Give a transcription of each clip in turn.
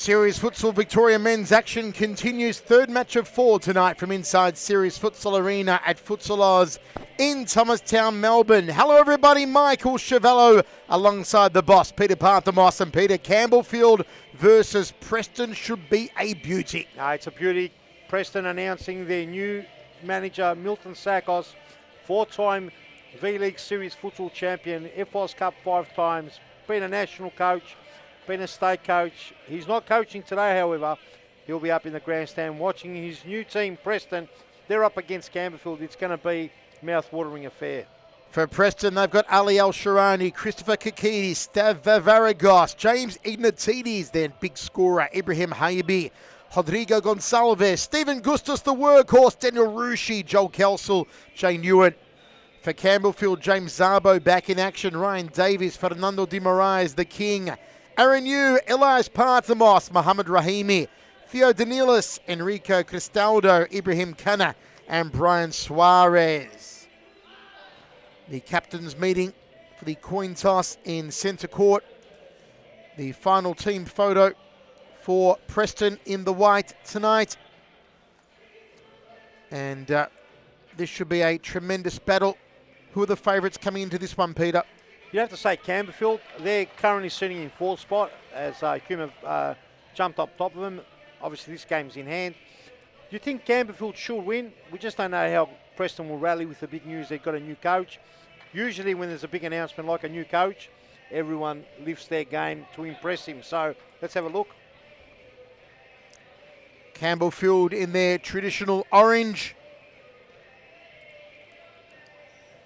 Series Futsal Victoria men's action continues. Third match of 4 tonight from inside Series Futsal Arena at Futsal Oz in Thomastown, Melbourne. Hello everybody, Michael Chavello alongside the boss, Peter Parthamos and Peter. Campbellfield versus Preston should be a beauty. It's a beauty. Preston announcing their new manager, Milton Sakos, 4-time V-League Series Futsal champion, FOS Cup 5 times, been a national coach, been a state coach. He's not coaching today, however. He'll be up in the grandstand watching his new team, Preston. They're up against Campbellfield. It's going to be a mouth-watering affair. For Preston, they've got Ali Al-Shirani, Christopher Kakidis, Stav Vavaragos, James Ignatides, then big scorer Ibrahim Hayabi, Rodrigo Gonçalves, Stephen Gustus, the workhorse, Daniel Rushi, Joel Kelsel, Jane Ewan. For Campbellfield, James Zabo back in action, Ryan Davies, Fernando de Moraes, the king, Aaron Yu, Elias Parthamos, Mohamed Rahimi, Theo Danilis, Enrico Cristaldo, Ibrahim Kana, and Brian Suarez. The captains meeting for the coin toss in centre court. The final team photo for Preston in the white tonight. And this should be a tremendous battle. Who are the favourites coming into this one, Peter? You have to say Campbellfield. They're currently sitting in 4th spot as Hume jumped up top of them. Obviously, this game's in hand. Do you think Campbellfield should win? We just don't know how Preston will rally with the big news. They've got a new coach. Usually when there's a big announcement like a new coach, everyone lifts their game to impress him. So let's have a look. Campbellfield in their traditional orange.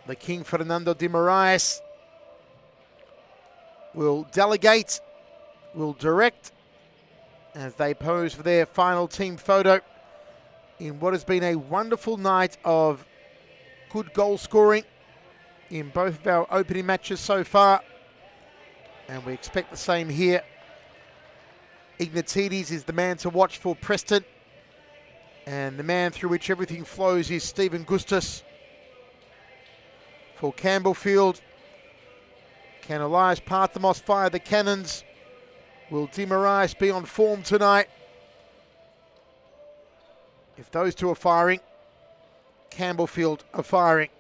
The king, Fernando de Moraes, will delegate, will direct as they pose for their final team photo in what has been a wonderful night of good goal scoring in both of our opening matches so far. And we expect the same here. Ignatides is the man to watch for Preston. And the man through which everything flows is Stephen Gustus. For Campbellfield, can Elias Parthamos fire the cannons? Will De Moraes be on form tonight? If those two are firing, Campbellfield are firing.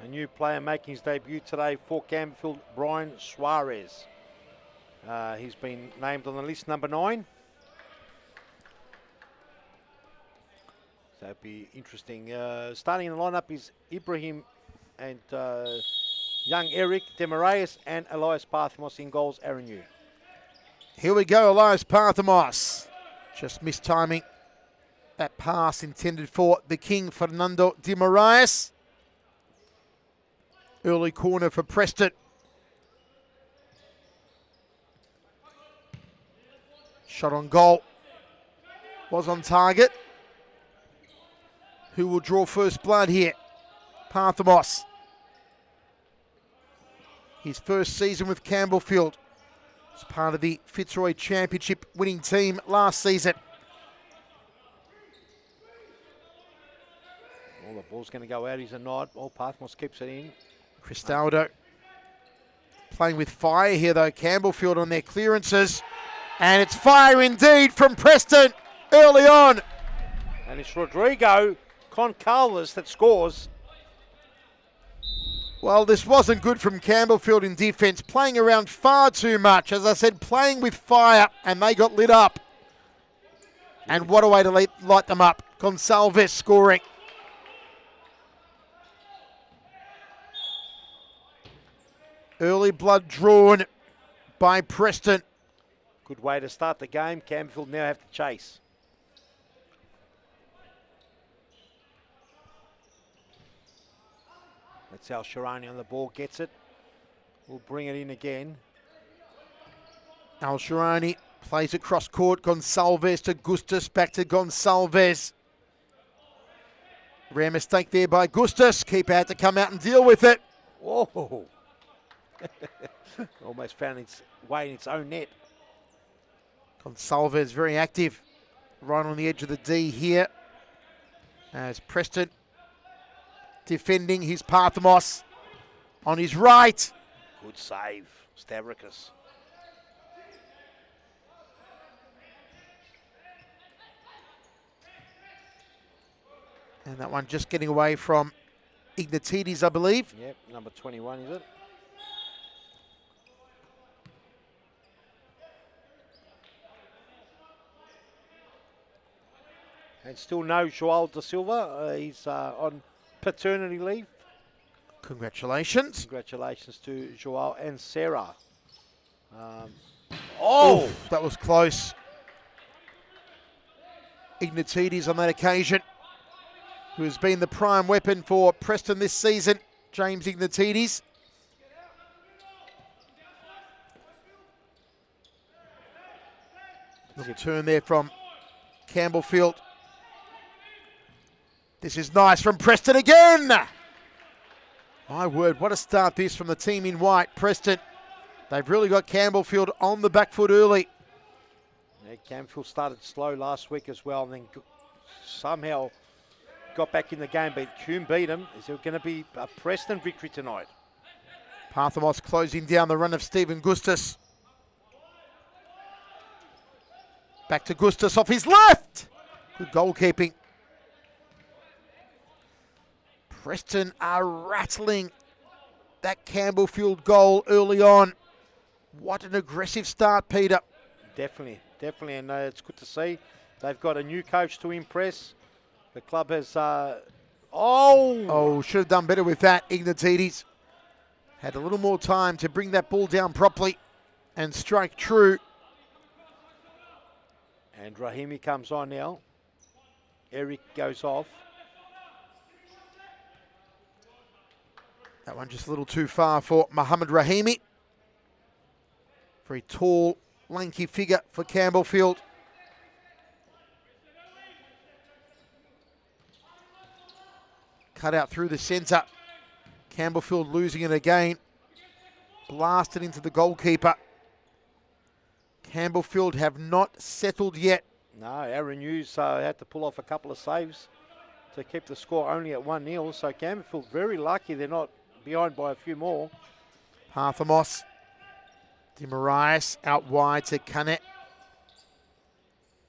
A new player making his debut today for Campbellfield, Brian Suarez. He's been named on the list, number 9. So it'll be interesting. Starting in the lineup is Ibrahim and young Eric De Moraes and Elias Parthamos in goals, Aaron Yu. Here we go, Elias Parthamos. Just missed timing. That pass intended for the king, Fernando de Moraes. Early corner for Preston. Shot on goal. Was on target. Who will draw first blood here? Parthamos. His first season with Campbellfield. As part of the Fitzroy Championship winning team last season. Well, the ball's going to go out, is it not? Well, Parthamos keeps it in. Cristaldo playing with fire here though. Campbellfield on their clearances. And it's fire indeed from Preston early on. And it's Rodrigo Gonçalves that scores. Well, this wasn't good from Campbellfield in defence, playing around far too much. As I said, playing with fire, and they got lit up. And what a way to light them up. Gonçalves scoring. Early blood drawn by Preston. Good way to start the game. Campbellfield now have to chase. That's Al-Shirani on the ball, gets it. We'll bring it in again. Al-Shirani plays across court. Gonçalves to Gustus, back to Gonçalves. Rare mistake there by Gustus. Keeper had to come out and deal with it. Whoa. Almost found its way in its own net. Gonçalves very active. Right on the edge of the D here. As Preston defending his Parthamos on his right. Good save, Stavrakis. And that one just getting away from Ignatides, I believe. Yep, number 21, is it? And still no Joel Da Silva. He's on paternity leave. Congratulations. Congratulations to Joel and Sarah. That was close. Ignatides on that occasion, who has been the prime weapon for Preston this season, James Ignatides. Little turn there from Campbellfield. This is nice from Preston again. My word, what a start this from the team in white. Preston, they've really got Campbellfield on the back foot early. Yeah, Campbellfield started slow last week as well, and then somehow got back in the game, but Hume beat them. Is there going to be a Preston victory tonight? Parthamos closing down the run of Stephen Gustus. Back to Gustus off his left. Good goalkeeping. Preston are rattling that Campbellfield goal early on. What an aggressive start, Peter. Definitely, and it's good to see. They've got a new coach to impress. The club has... should have done better with that. Ignatides had a little more time to bring that ball down properly and strike true. And Rahimi comes on now. Eric goes off. That one just a little too far for Mohamed Rahimi. Very tall, lanky figure for Campbellfield. Cut out through the centre. Campbellfield losing it again. Blasted into the goalkeeper. Campbellfield have not settled yet. No, Aaron Hughes had to pull off a couple of saves to keep the score only at 1-0. So Campbellfield very lucky they're not behind by a few more. Parthamos. De Marias out wide to Canet.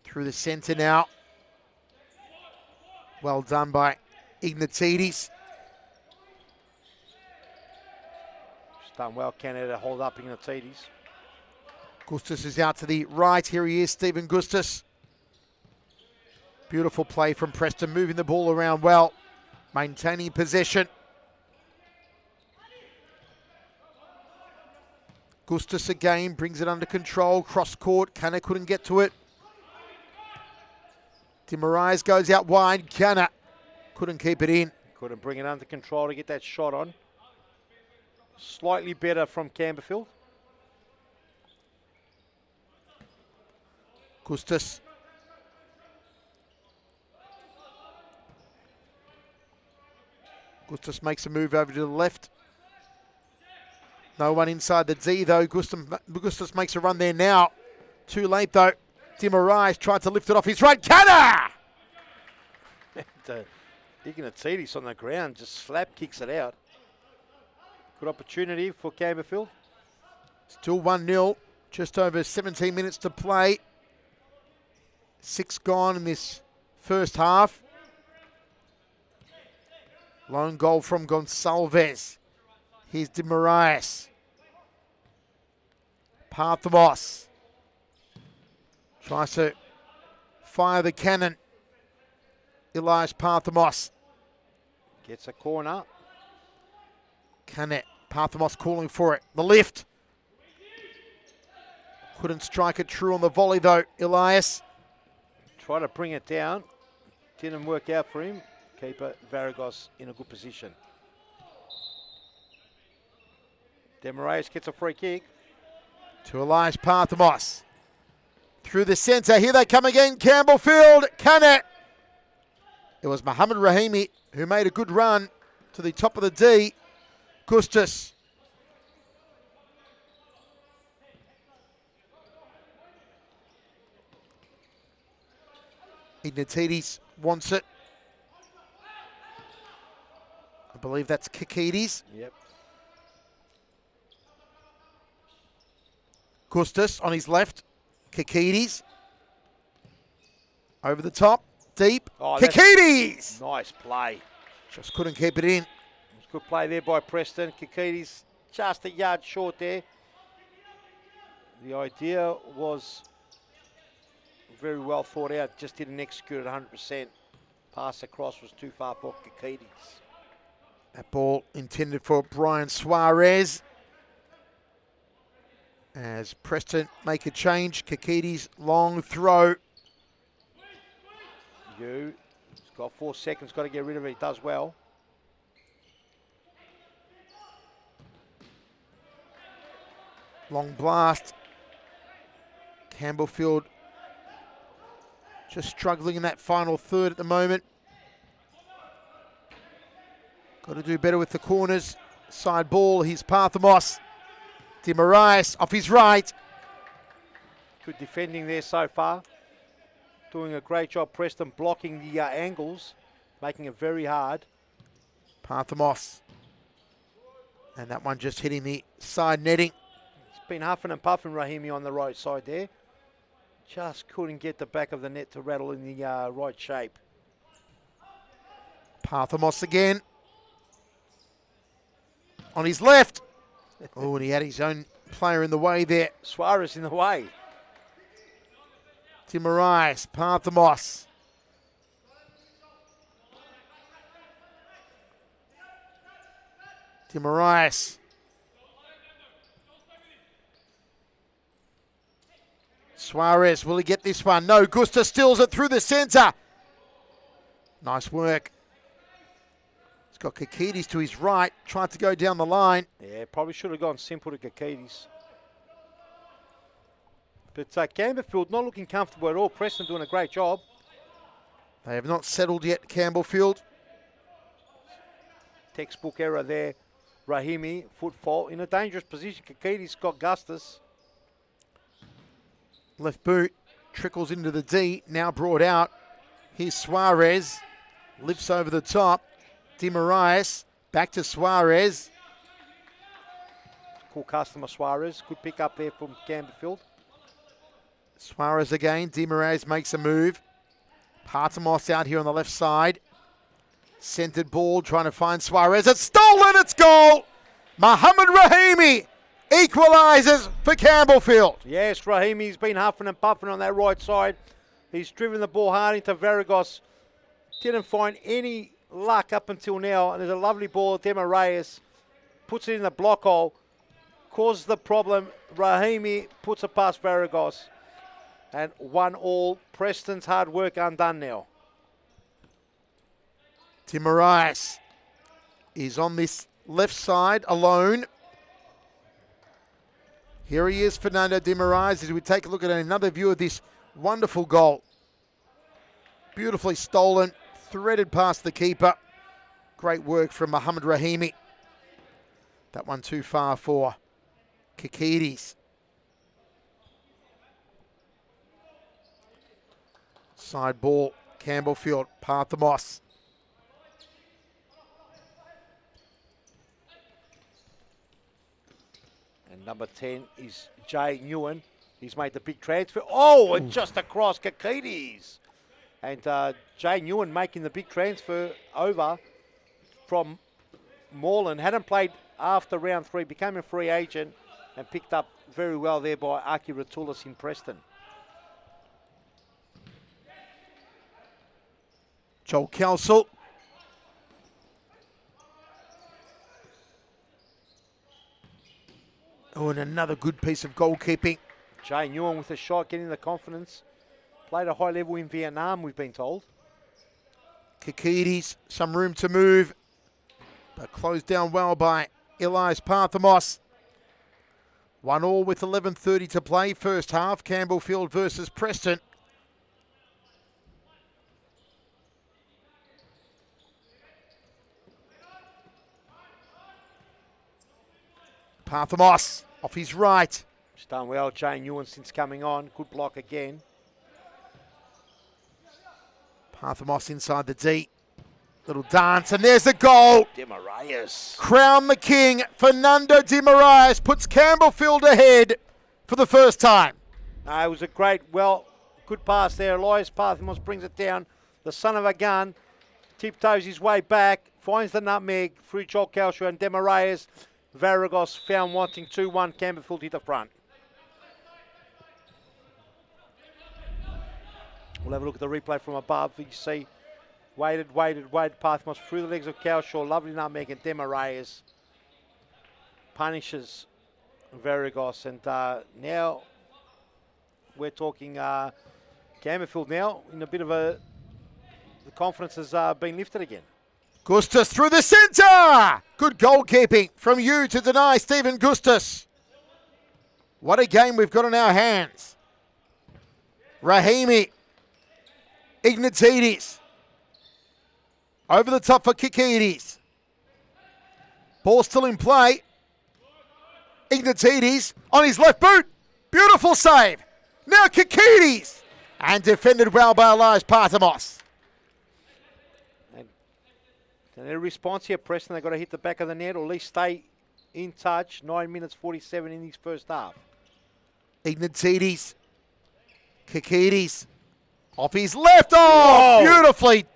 Through the centre now. Well done by Ignatides. Just done well, Canet, to hold up Ignatides. Gustus is out to the right. Here he is, Stephen Gustus. Beautiful play from Preston, moving the ball around well, maintaining possession. Gustus again brings it under control. Cross court. Kana couldn't get to it. De Marias goes out wide. Kana couldn't keep it in. Couldn't bring it under control to get that shot on. Slightly better from Campbellfield. Gustus. Gustus makes a move over to the left. No one inside the D, though. Gustus makes a run there now. Too late, though. De Marias tried to lift it off his right. Kana! Ignatides on the ground, just slap kicks it out. Good opportunity for Campbellfield. Still 1-0. Just over 17 minutes to play. 6 gone in this first half. Lone goal from Gonçalves. Here's De Marias. Parthamos tries to fire the cannon. Elias Parthamos. Gets a corner. Canet. Parthamos calling for it. The lift. Couldn't strike it true on the volley though, Elias. Try to bring it down. Didn't work out for him. Keeper Varagos in a good position. De Marias gets a free kick. To Elias Parthamos. Through the centre. Here they come again. Campbellfield. Canet. It was Mohamed Rahimi who made a good run to the top of the D. Gustus. Ignatides wants it. I believe that's Kikides. Yep. Gustus on his left. Kikides. Over the top. Deep. Oh, Kikides! Nice play. Just couldn't keep it in. Good play there by Preston. Kikides just a yard short there. The idea was very well thought out, just didn't execute it 100%. Pass across was too far for Kikides. That ball intended for Brian Suarez. As Preston make a change, Kikides long throw. He's got 4 seconds, got to get rid of it. He does well. Long blast. Campbellfield just struggling in that final third at the moment. Got to do better with the corners. Side ball, here's Parthamos. De Moraes off his right. Good defending there so far. Doing a great job, Preston, blocking the angles, making it very hard. Parthamos. And that one just hitting the side netting. It's been huffing and puffing, Rahimi, on the right side there. Just couldn't get the back of the net to rattle in the right shape. Parthamos again. On his left. Oh, and he had his own player in the way there. Suarez in the way. De Moraes, Parthamos. De Moraes. Suarez, will he get this one? No, Gusta stills it through the centre. Nice work. He's got Kikides to his right, tried to go down the line. Yeah, probably should have gone simple to Kikides. But Campbellfield not looking comfortable at all. Preston doing a great job. They have not settled yet, Campbellfield. Textbook error there. Rahimi, foot fault. In a dangerous position, Kikides got Gustus. Left boot, trickles into the D, now brought out. Here's Suarez, lifts over the top. De Moraes, back to Suarez. Cool customer, Suarez. Good pick up there from Campbellfield. Suarez again, De Moraes makes a move. Parthamos out here on the left side. Centered ball, trying to find Suarez. It's stolen, it's goal! Mohamed Rahimi equalises for Campbellfield. Yes, Rahimi's been huffing and puffing on that right side. He's driven the ball hard into Varagos. Didn't find any luck up until now. And there's a lovely ball. De Moraes puts it in the block hole. Causes the problem. Rahimi puts it past Varagos. And 1-1. Preston's hard work undone now. De Moraes is on this left side alone. Here he is, Fernando De Moraes, as we take a look at another view of this wonderful goal. Beautifully stolen, threaded past the keeper. Great work from Mohamed Rahimi. That one too far for Kikides. Side ball, Campbellfield, Parthamos. And number 10 is Jay Nguyen. He's made the big transfer. Oh, and just across Kikides. And Jay Nguyen making the big transfer over from Moreland. Hadn't played after round 3, became a free agent and picked up very well there by Aki Ratulis in Preston. Joel Kelsall. Oh, and another good piece of goalkeeping. Jay Nguyen with a shot, getting the confidence. Played a high level in Vietnam, we've been told. Kikides, some room to move, but closed down well by Elias Parthamos. 1-1 with 11:30 to play, first half. Campbellfield versus Preston. Parthamos off his right. He's done well, Jay Nguyen, since coming on. Good block again. Parthamos inside the D. Little dance, and there's the goal. De Moraes. Crown the king. Fernando De Moraes puts Campbellfield ahead for the first time. It was a great, good pass there. Elias Parthamos brings it down the son of a gun, tiptoes his way back, finds the nutmeg through Joel Calcio and Demarayes. Varagos found wanting 2-1. Campbellfield hit the front. We'll have a look at the replay from above. You see, waited. Pathmos through the legs of Calcio. Lovely nutmeg, and Demarayes punishes Varagos. And now we're talking Campbellfield now in a bit of the confidence has been lifted again. Gustus through the centre. Good goalkeeping from you to deny Stephen Gustus. What a game we've got on our hands. Rahimi. Ignatidis. Over the top for Kikidis. Ball still in play. Ignatidis on his left boot. Beautiful save. Now Kikidis. And defended well by Elias Partamos. And their response here, Preston, they've got to hit the back of the net or at least stay in touch. 9 minutes 47 in his first half. Ignatidis. Kikidis. Off his left. Oh, whoa. Beautifully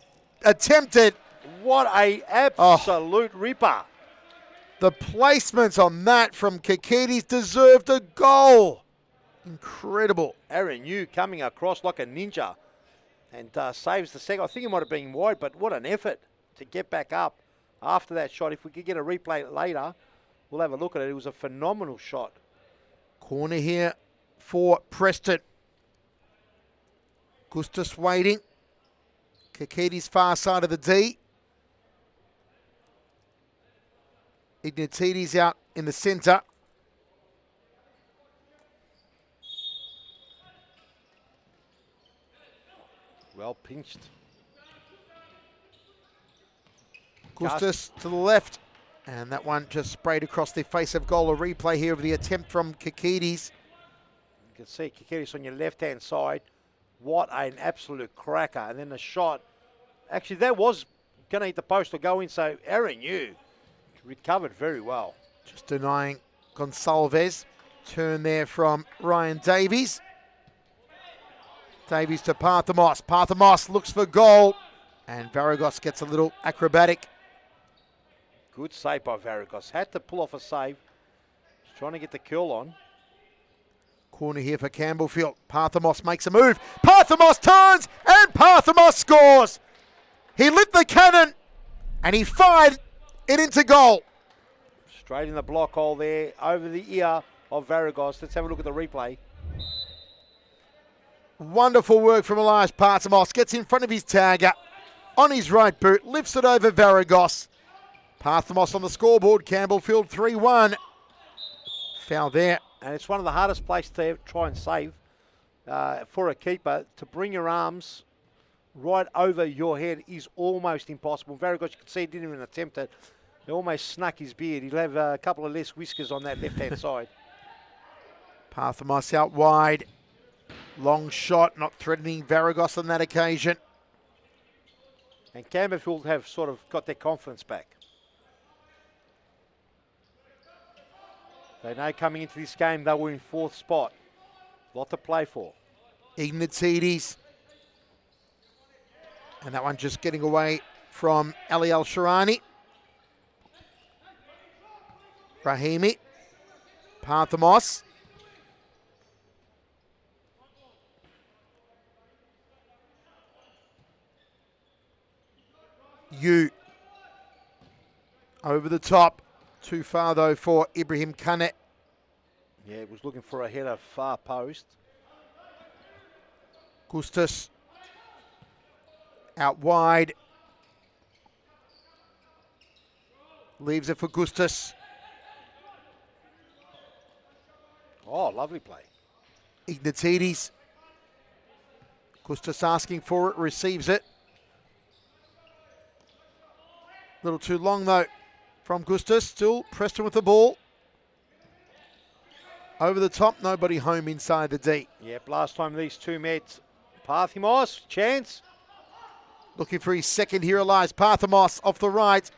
attempted. What a absolute ripper. The placements on that from Kikidis deserved a goal. Incredible. Aaron Yu coming across like a ninja and saves the second. I think it might have been wide, but what an effort to get back up after that shot. If we could get a replay later, we'll have a look at it. It was a phenomenal shot. Corner here for Preston. Gustus waiting. Kikidis far side of the D. Ignatidis out in the centre. Well pinched. Gustus to the left. And that one just sprayed across the face of goal. A replay here of the attempt from Kikidis. You can see Kikidis on your left-hand side. What an absolute cracker. And then the shot. Actually, that was going to hit the post or go in. So Aaron Yu recovered very well. Just denying Gonsalves. Turn there from Ryan Davies. Davies to Parthamos. Parthamos looks for goal. And Varagos gets a little acrobatic. Good save by Varagos. Had to pull off a save. Just trying to get the curl on. Corner here for Campbellfield. Parthamos makes a move. Parthamos turns and Parthamos scores. He lit the cannon and he fired it into goal. Straight in the block hole there over the ear of Varagos. Let's have a look at the replay. Wonderful work from Elias Parthamos. Gets in front of his tagger on his right boot. Lifts it over Varagos. Parthamos on the scoreboard. Campbellfield 3-1. Foul there. And it's one of the hardest places to try and save for a keeper. To bring your arms right over your head is almost impossible. Varagos, you can see, he didn't even attempt it. He almost snuck his beard. He'll have a couple of less whiskers on that left-hand side. Parthamos out wide. Long shot, not threatening Varagos on that occasion. And Campbellfield have sort of got their confidence back. They know coming into this game they were in fourth spot. Lot to play for. Ignatidis. And that one just getting away from Ali Al-Shirani. Rahimi. Parthamos. Yu. Over the top. Too far, though, for Ibrahim Kane. Yeah, he was looking for a header far post. Gustus out wide. Leaves it for Gustus. Oh, lovely play. Ignatidis. Gustus asking for it, receives it. A little too long, though, from Gustus. Still Preston with the ball. Over the top, nobody home inside the D. Yep, last time these two met. Parthamos, chance. Looking for his second here, Elias Parthamos off the right.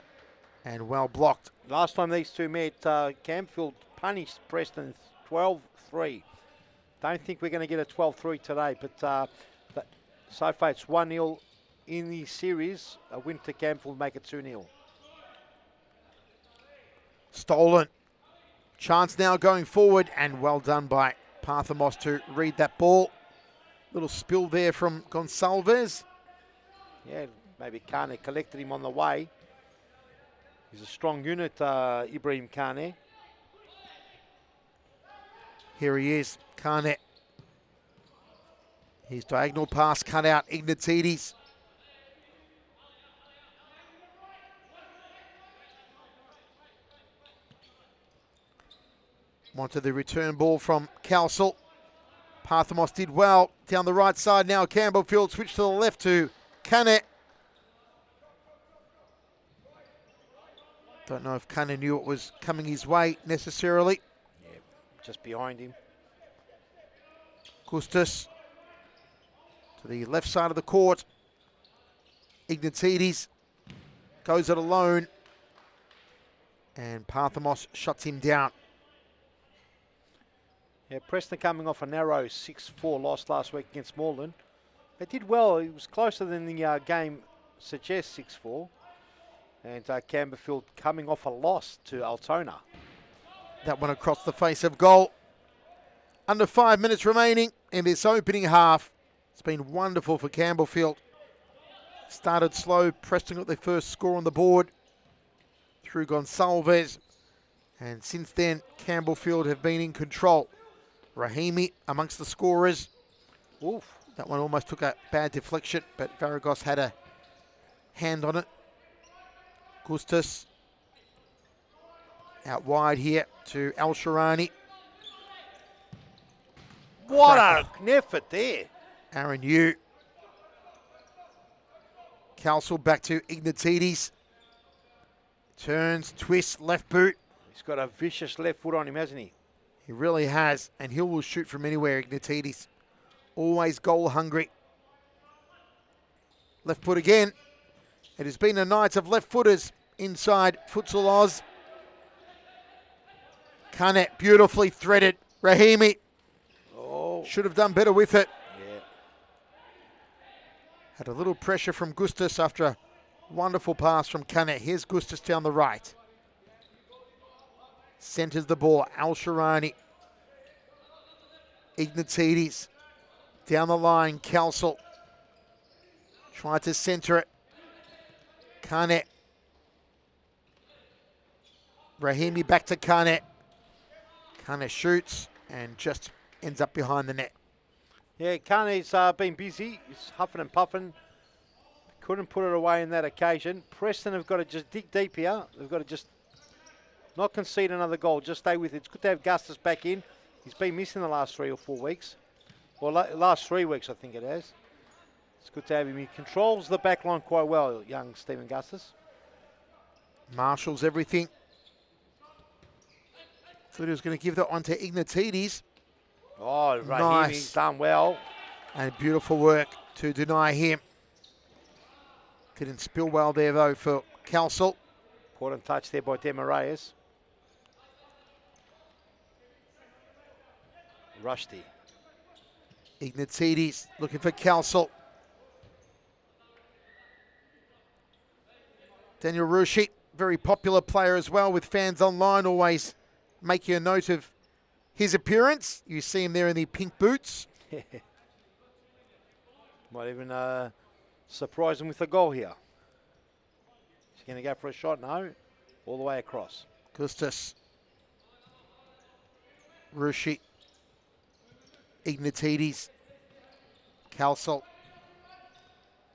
And well blocked. Last time these two met, Campbellfield punished Preston 12-3. Don't think we're going to get a 12-3 today, but so far it's 1-0 in the series. A win to Campbellfield make it 2-0. Stolen. Chance now going forward, and well done by Parthamos to read that ball. Little spill there from Gonsalves. Yeah, maybe Kane collected him on the way. He's a strong unit, Ibrahim Kane. Here he is, Kane. His diagonal pass cut out, Ignatidis. Wanted the return ball from Calcel. Parthamos did well down the right side. Now Campbellfield switched to the left to Kane. Don't know if Kane knew it was coming his way necessarily. Yeah, just behind him. Gustus to the left side of the court. Ignatidis goes it alone. And Parthamos shuts him down. Yeah, Preston coming off a narrow 6-4 loss last week against Moreland. They did well. It was closer than the game suggests, 6-4. And Campbellfield coming off a loss to Altona. That one across the face of goal. Under 5 minutes remaining in this opening half. It's been wonderful for Campbellfield. Started slow. Preston got their first score on the board through Gonsalves. And since then, Campbellfield have been in control. Rahimi amongst the scorers. Oof. That one almost took a bad deflection, but Varagos had a hand on it. Gustus out wide here to Al Sharani. What an effort there. Aaron Yu. Calcel back to Ignatidis. Turns, twists, left boot. He's got a vicious left foot on him, hasn't he? He really has, and he will shoot from anywhere, Ignatidis. Always goal hungry. Left foot again. It has been a night of left footers inside Futsal Oz. Kane beautifully threaded. Rahimi should have done better with it. Yeah. Had a little pressure from Gustus after a wonderful pass from Kane. Here's Gustus down the right. Centers the ball. Al Sharani. Ignatidis. Down the line. Calcel. Tried to center it. Kane. Rahimi back to Kane. Kane shoots and just ends up behind the net. Yeah, Kane's been busy. He's huffing and puffing. Couldn't put it away in that occasion. Preston have got to just dig deep here. They've got to just not concede another goal. Just stay with it. It's good to have Gustus back in. He's been missing the last 3 or 4 weeks. Well, last 3 weeks, I think it has. It's good to have him. He controls the back line quite well, young Stephen Gustus. Marshals everything. Thought he was going to give that one to Ignatidis. Oh, Rahimi's nice. done well. And beautiful work to deny him. Didn't spill well there, though, for Calcel. Important touch there by Demarayas. Rusty. Ignatidis looking for Calcel. Daniel Rushi, very popular player as well with fans online, always making a note of his appearance. You see him there in the pink boots. Might even surprise him with a goal here. He's going to go for a shot, no. All the way across. Gustus. Rushi. Ignatidis. Calcel.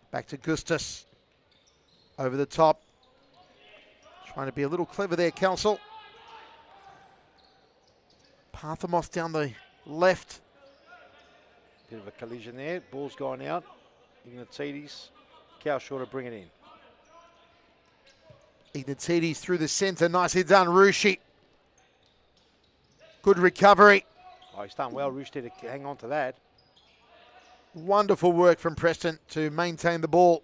Back to Gustus. Over the top. Trying to be a little clever there, Calcel. Parthamos down the left. Bit of a collision there. Ball's gone out. Ignatidis. Cow short to bring it in. Ignatidis through the centre. Nicely done, Rushi. Good recovery. Oh, he's done well, Rushdi, to hang on to that. Wonderful work from Preston to maintain the ball.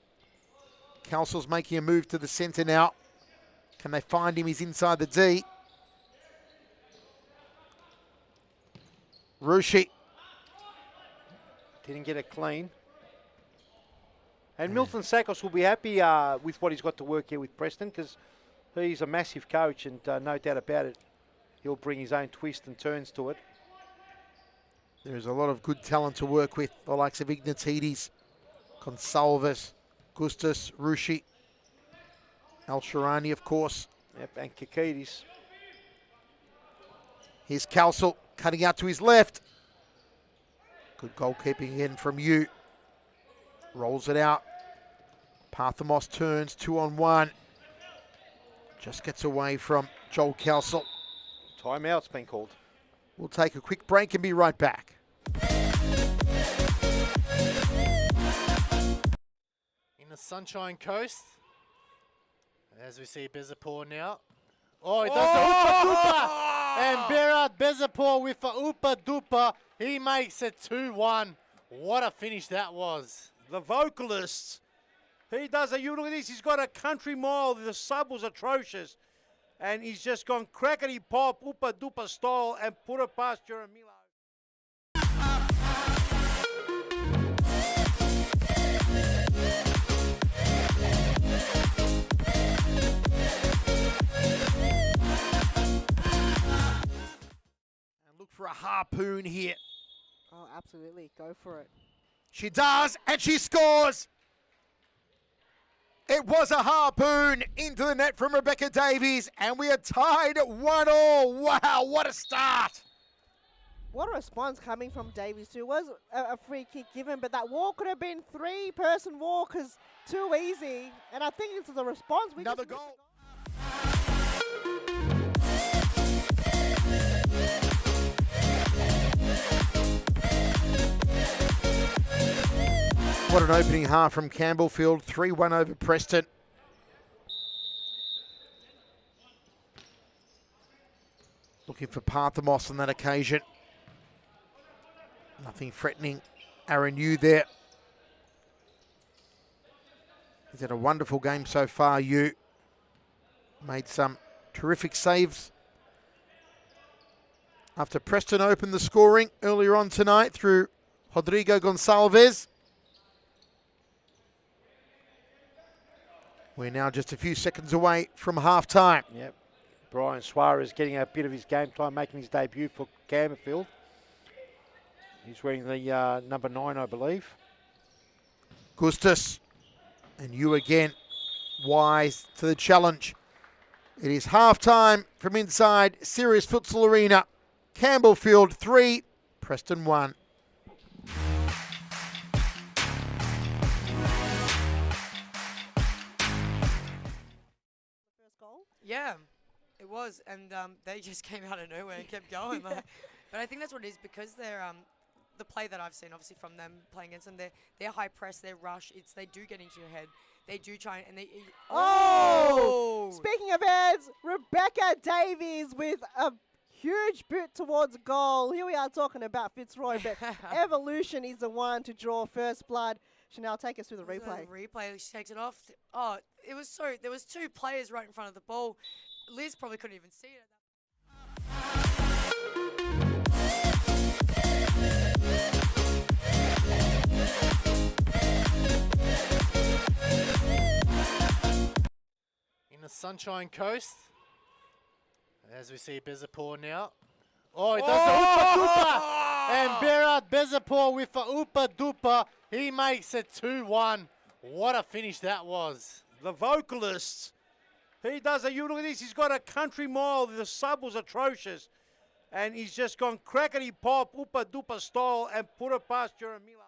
Calcel's making a move to the centre now. Can they find him? He's inside the D. Rushi. Didn't get it clean. And Milton Sakos will be happy with what he's got to work here with Preston, because he's a massive coach, and no doubt about it, he'll bring his own twist and turns to it. There's a lot of good talent to work with, the likes of Ignatides, Gonsalves, Gustas, Rushi, Al Sharani, of course. Yep, and Kakidis. Here's Calsel cutting out to his left. Good goalkeeping again from you. Rolls it out. Parthamos turns 2-on-1. Just gets away from Joel Calsel. Timeout's been called. We'll take a quick break and be right back. In the Sunshine Coast, as we see Bezapur now. Oh, he does the Oopa Doopa! And Berat Bezapur with the Oopa Doopa. He makes it 2-1. What a finish that was. The vocalists. He does a, you look at this, he's got a country mile. The sub was atrocious. And he's just gone crackety pop, Oopa Doopa style, and put it past Jaramillo. Look for a harpoon here. Oh, absolutely. Go for it. She does, and she scores. It was a harpoon into the net from Rebecca Davies, and we are tied 1-1. Wow, what a start. What a response coming from Davies too. It was a free kick given, but that wall could have been three-person wall because too easy. And I think this is a response. Another goal. What an opening half from Campbellfield. 3-1 over Preston. Looking for Parthamos on that occasion. Nothing threatening Aaron Yu there. He's had a wonderful game so far, Yu. Made some terrific saves. After Preston opened the scoring earlier on tonight through Rodrigo Gonsalves. We're now just a few seconds away from half-time. Yep. Brian Suarez getting a bit of his game time, making his debut for Campbellfield. He's wearing the number 9, I believe. Gustas and you again, wise to the challenge. It is half-time from inside Sirius Futsal Arena. Campbellfield 3, Preston 1. Yeah, it was, and they just came out of nowhere and kept going. But I think that's what it is, because they're the play that I've seen, obviously from them playing against them. They're high press, they're rush. They do get into your head. They do try and they. Oh! Speaking of heads, Rebecca Davies with a huge boot towards goal. Here we are talking about Fitzroy, but Evolution is the one to draw first blood. Chanel, take us through the replay. Replay, she takes it off. Oh, it was so. There was two players right in front of the ball. Liz probably couldn't even see it. In the Sunshine Coast, as we see Bezapur now. Oh, he does the Oopa Doopa! And Berat Bezapur with the Oopa Doopa. He makes it 2-1. What a finish that was. The vocalists. He does a, you look at this, he's got a country mile. The sub was atrocious. And he's just gone crackety pop, Oopa Doopa style, and put it past Jaramillo.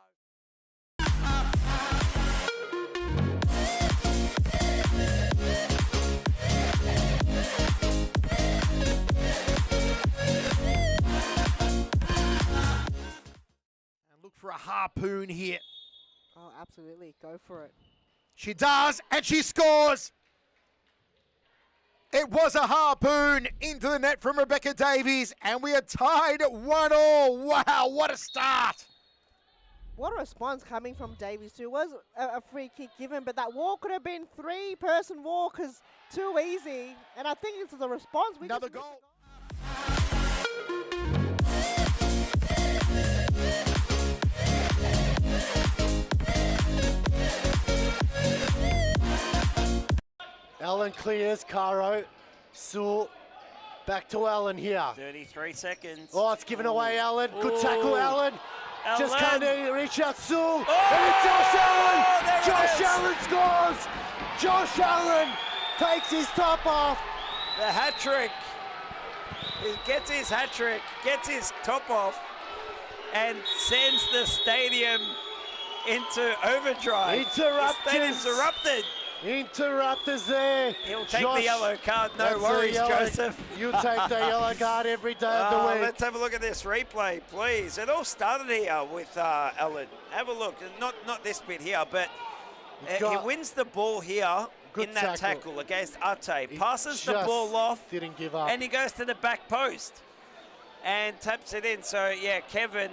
Look for a harpoon here. Oh, absolutely. Go for it. She does, and she scores. It was a harpoon into the net from Rebecca Davies, and we are tied 1-1. Wow, what a start. What a response coming from Davies too. It was a free kick given, but that wall could have been three-person wall because too easy. And I think this is a response. Another goal. Allen clears, Caro. Sewell. Back to Allen here. 33 seconds. Oh, it's given away, Allen. Good tackle, Allen. Just Allen. can't reach out, Sewell. Oh! And it's Josh Allen. There it Josh is. Allen scores. Josh Allen takes his top off. The hat trick. He gets his hat trick, gets his top off, and sends the stadium into overdrive. Interrupters. The stadium's erupted. Interrupters there. He'll take Josh, the yellow card, no that's the worries, yellow- Joseph. You take the yellow card every day of the week. Let's have a look at this replay, please. It all started here with Allen. Have a look. Not this bit here, but he wins the ball here Good in that tackle against Ate. Passes the ball off, didn't give up. and he goes to the back post and taps it in. So, yeah, Kevin...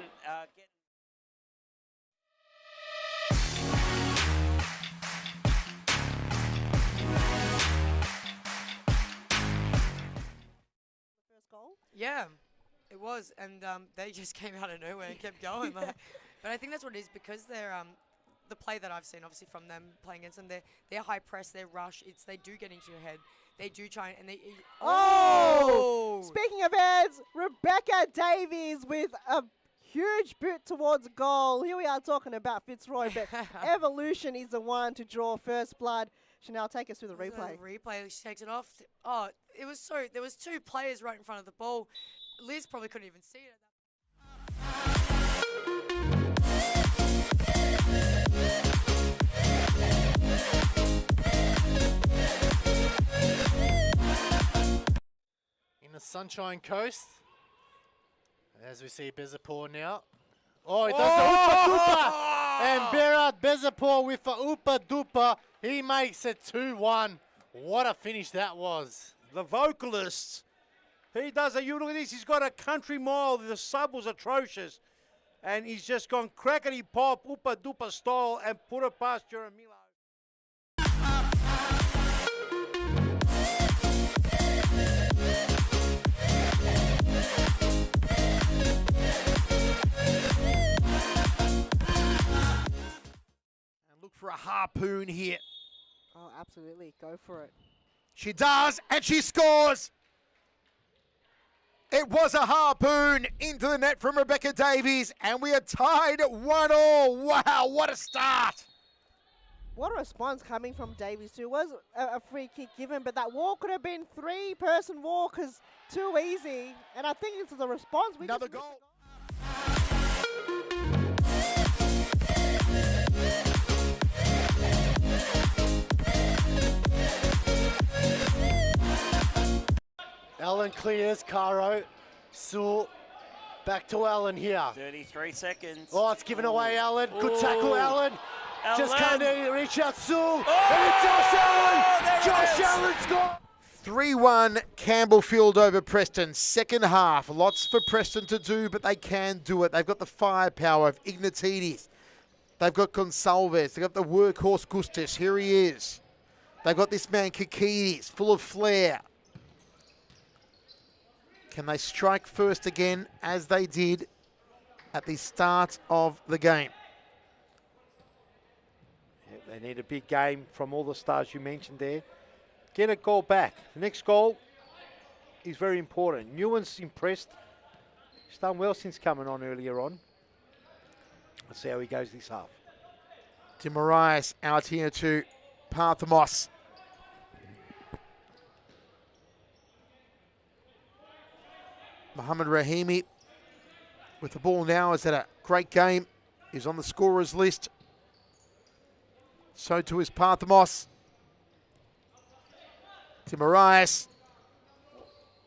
First goal. Yeah, it was, and they just came out of nowhere and kept going. Like, but I think that's what it is because they're the play that I've seen, obviously from them playing against them. They're high press, they're rush. They do get into your head. They do try and they. Oh! Speaking of heads, Rebecca Davies with a huge boot towards goal. Here we are talking about Fitzroy, but Evolution is the one to draw first blood. Chanel, take us through the replay. Replay, she takes it off. Oh, it was so. There was two players right in front of the ball. Liz probably couldn't even see it. In the Sunshine Coast, as we see Bezapur now. Oh, he does the Oopa Doopa! And Berat Bezapur with the Oopa Doopa. He makes it 2-1. What a finish that was. The vocalists. He does a, you look at this, he's got a country mile. The sub was atrocious. And he's just gone crackety pop, Oopa Doopa style, and put it past Jeremilo. Look for a harpoon here. Oh, absolutely. Go for it. She does, and she scores. It was a harpoon into the net from Rebecca Davies, and we are tied 1-1. Wow, what a start. What a response coming from Davies too. It was a free kick given, but that wall could have been three-person wall because too easy. And I think it's the response. Another goal. Allen clears, Caro. Sewell. Back to Allen here. 33 seconds. Oh, it's given away, Allen. Good tackle, Allen. Just Allen. can't reach out, Sewell. Oh! And it's Josh Allen. There it Josh is. Allen scored. 3-1 Campbellfield over Preston. Second half. Lots for Preston to do, but they can do it. They've got the firepower of Ignatidis. They've got Gonsalves. They've got the workhorse Gustis. Here he is. They've got this man Kakidis, full of flair. Can they strike first again as they did at the start of the game? Yeah, they need a big game from all the stars you mentioned there. Get a goal back. The next goal is very important. Newen's impressed. He's done well since coming on earlier on. Let's see how he goes this half. Timorias out here to Parthamos. Mohammed Rahimi with the ball now is at a great game. He's on the scorers list. So too is Parthamos. Timorias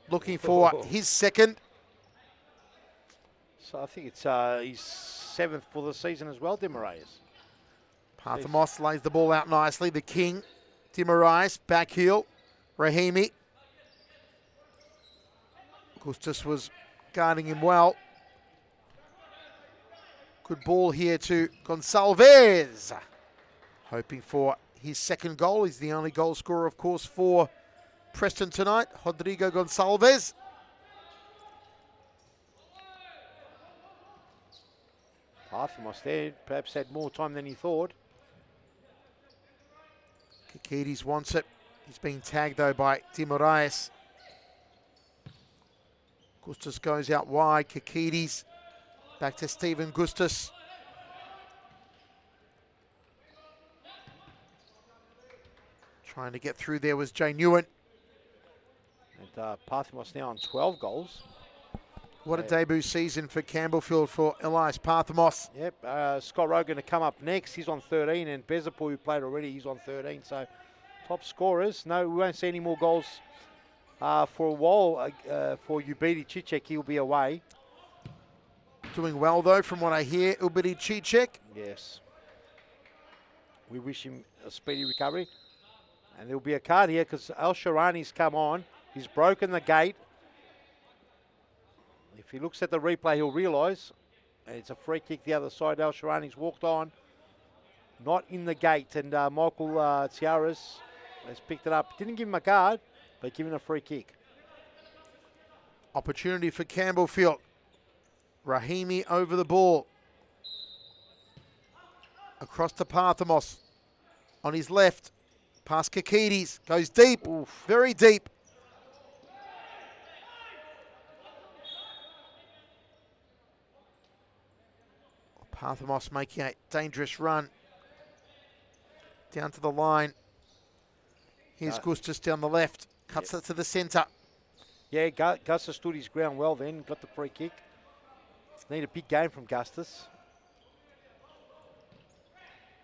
looking for his second. So I think it's his seventh for the season as well, Demaraes. Parthamos lays the ball out nicely. The king, Timorias, back heel. Rahimi. Gustis was guarding him well. Good ball here to Gonsalves. Hoping for his second goal. He's the only goal scorer, of course, for Preston tonight. Rodrigo Gonsalves. Parthamos there perhaps had more time than he thought. Kakidis wants it. He's being tagged though by Di Moraes. Gustus goes out wide. Kakidis back to Stephen Gustus. Trying to get through there was Jay Newen. And Parthamos now on 12 goals. What a debut season for Campbellfield for Elias Parthamos. Yep, Scott Rogan to come up next. He's on 13, and Bezapur, who played already, he's on 13. So top scorers. No, we won't see any more goals for a while for Ubidi Cicek. He'll be away. Doing well though, from what I hear, Ubidi Cicek. Yes. We wish him a speedy recovery. And there'll be a card here because Al Sharani's come on. He's broken the gate. If he looks at the replay, he'll realise. And it's a free kick the other side. Al Sharani's walked on. Not in the gate. And Michael Tiaras has picked it up. Didn't give him a card, but given a free kick. Opportunity for Campbellfield. Rahimi over the ball. Across to Parthamos. On his left. Past Kakidis. Goes deep. Oof. Very deep. Parthamos making a dangerous run. Down to the line. Here's Gustus down the left. Cuts it to the centre. Yeah, Gustus stood his ground well then. Got the free kick. Need a big game from Gustus.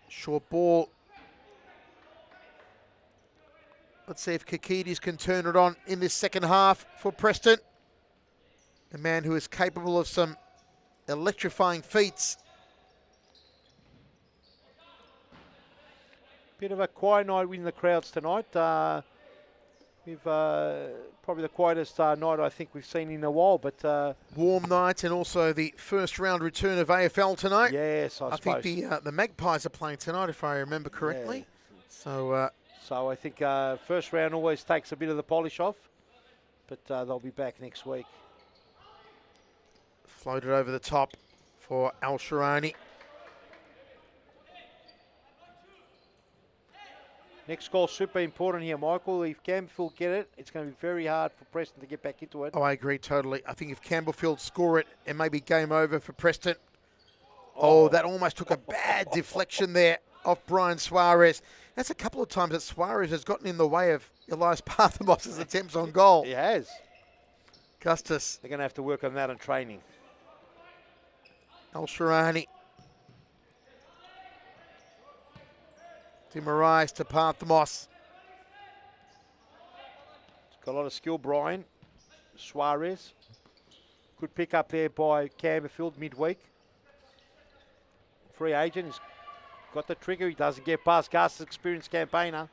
Short ball. Let's see if Kakidis can turn it on in this second half for Preston. A man who is capable of some electrifying feats. Bit of a quiet night in the crowds tonight. We've probably the quietest night I think we've seen in a while, but warm night, and also the first round return of AFL tonight. Yes, I suppose. think the Magpies are playing tonight, if I remember correctly. Yeah. So I think first round always takes a bit of the polish off, but they'll be back next week. Floated over the top for Al Sharani. Next goal super important here, Michael. If Campbellfield get it, it's going to be very hard for Preston to get back into it. Oh, I agree totally. I think if Campbellfield score it, it may be game over for Preston. Oh, that almost took a bad deflection there off Brian Suarez. That's a couple of times that Suarez has gotten in the way of Elias Parthamos' attempts on goal. He has. Gustus. They're going to have to work on that in training. Al Sharani. Di Moraes to Parthamos. Got a lot of skill, Brian. Suarez. Good pick up there by Campbellfield midweek. Free agent. He's got the trigger. He doesn't get past Gustus, experienced campaigner.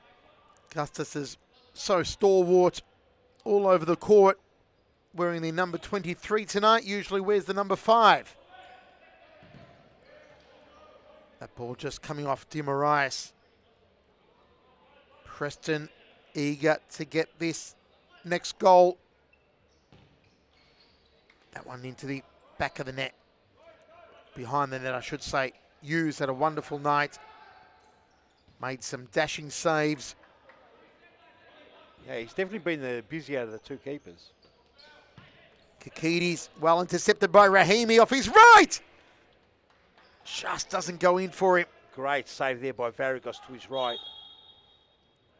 Gustus is so stalwart all over the court. Wearing the number 23 tonight. Usually wears the number 5. That ball just coming off Di Moraes. Preston eager to get this next goal. That one into the back of the net. Behind the net, I should say. Hughes had a wonderful night. Made some dashing saves. Yeah, he's definitely been the busy out of the two keepers. Kakidis well intercepted by Rahimi off his right. Just doesn't go in for him. Great save there by Varigos to his right.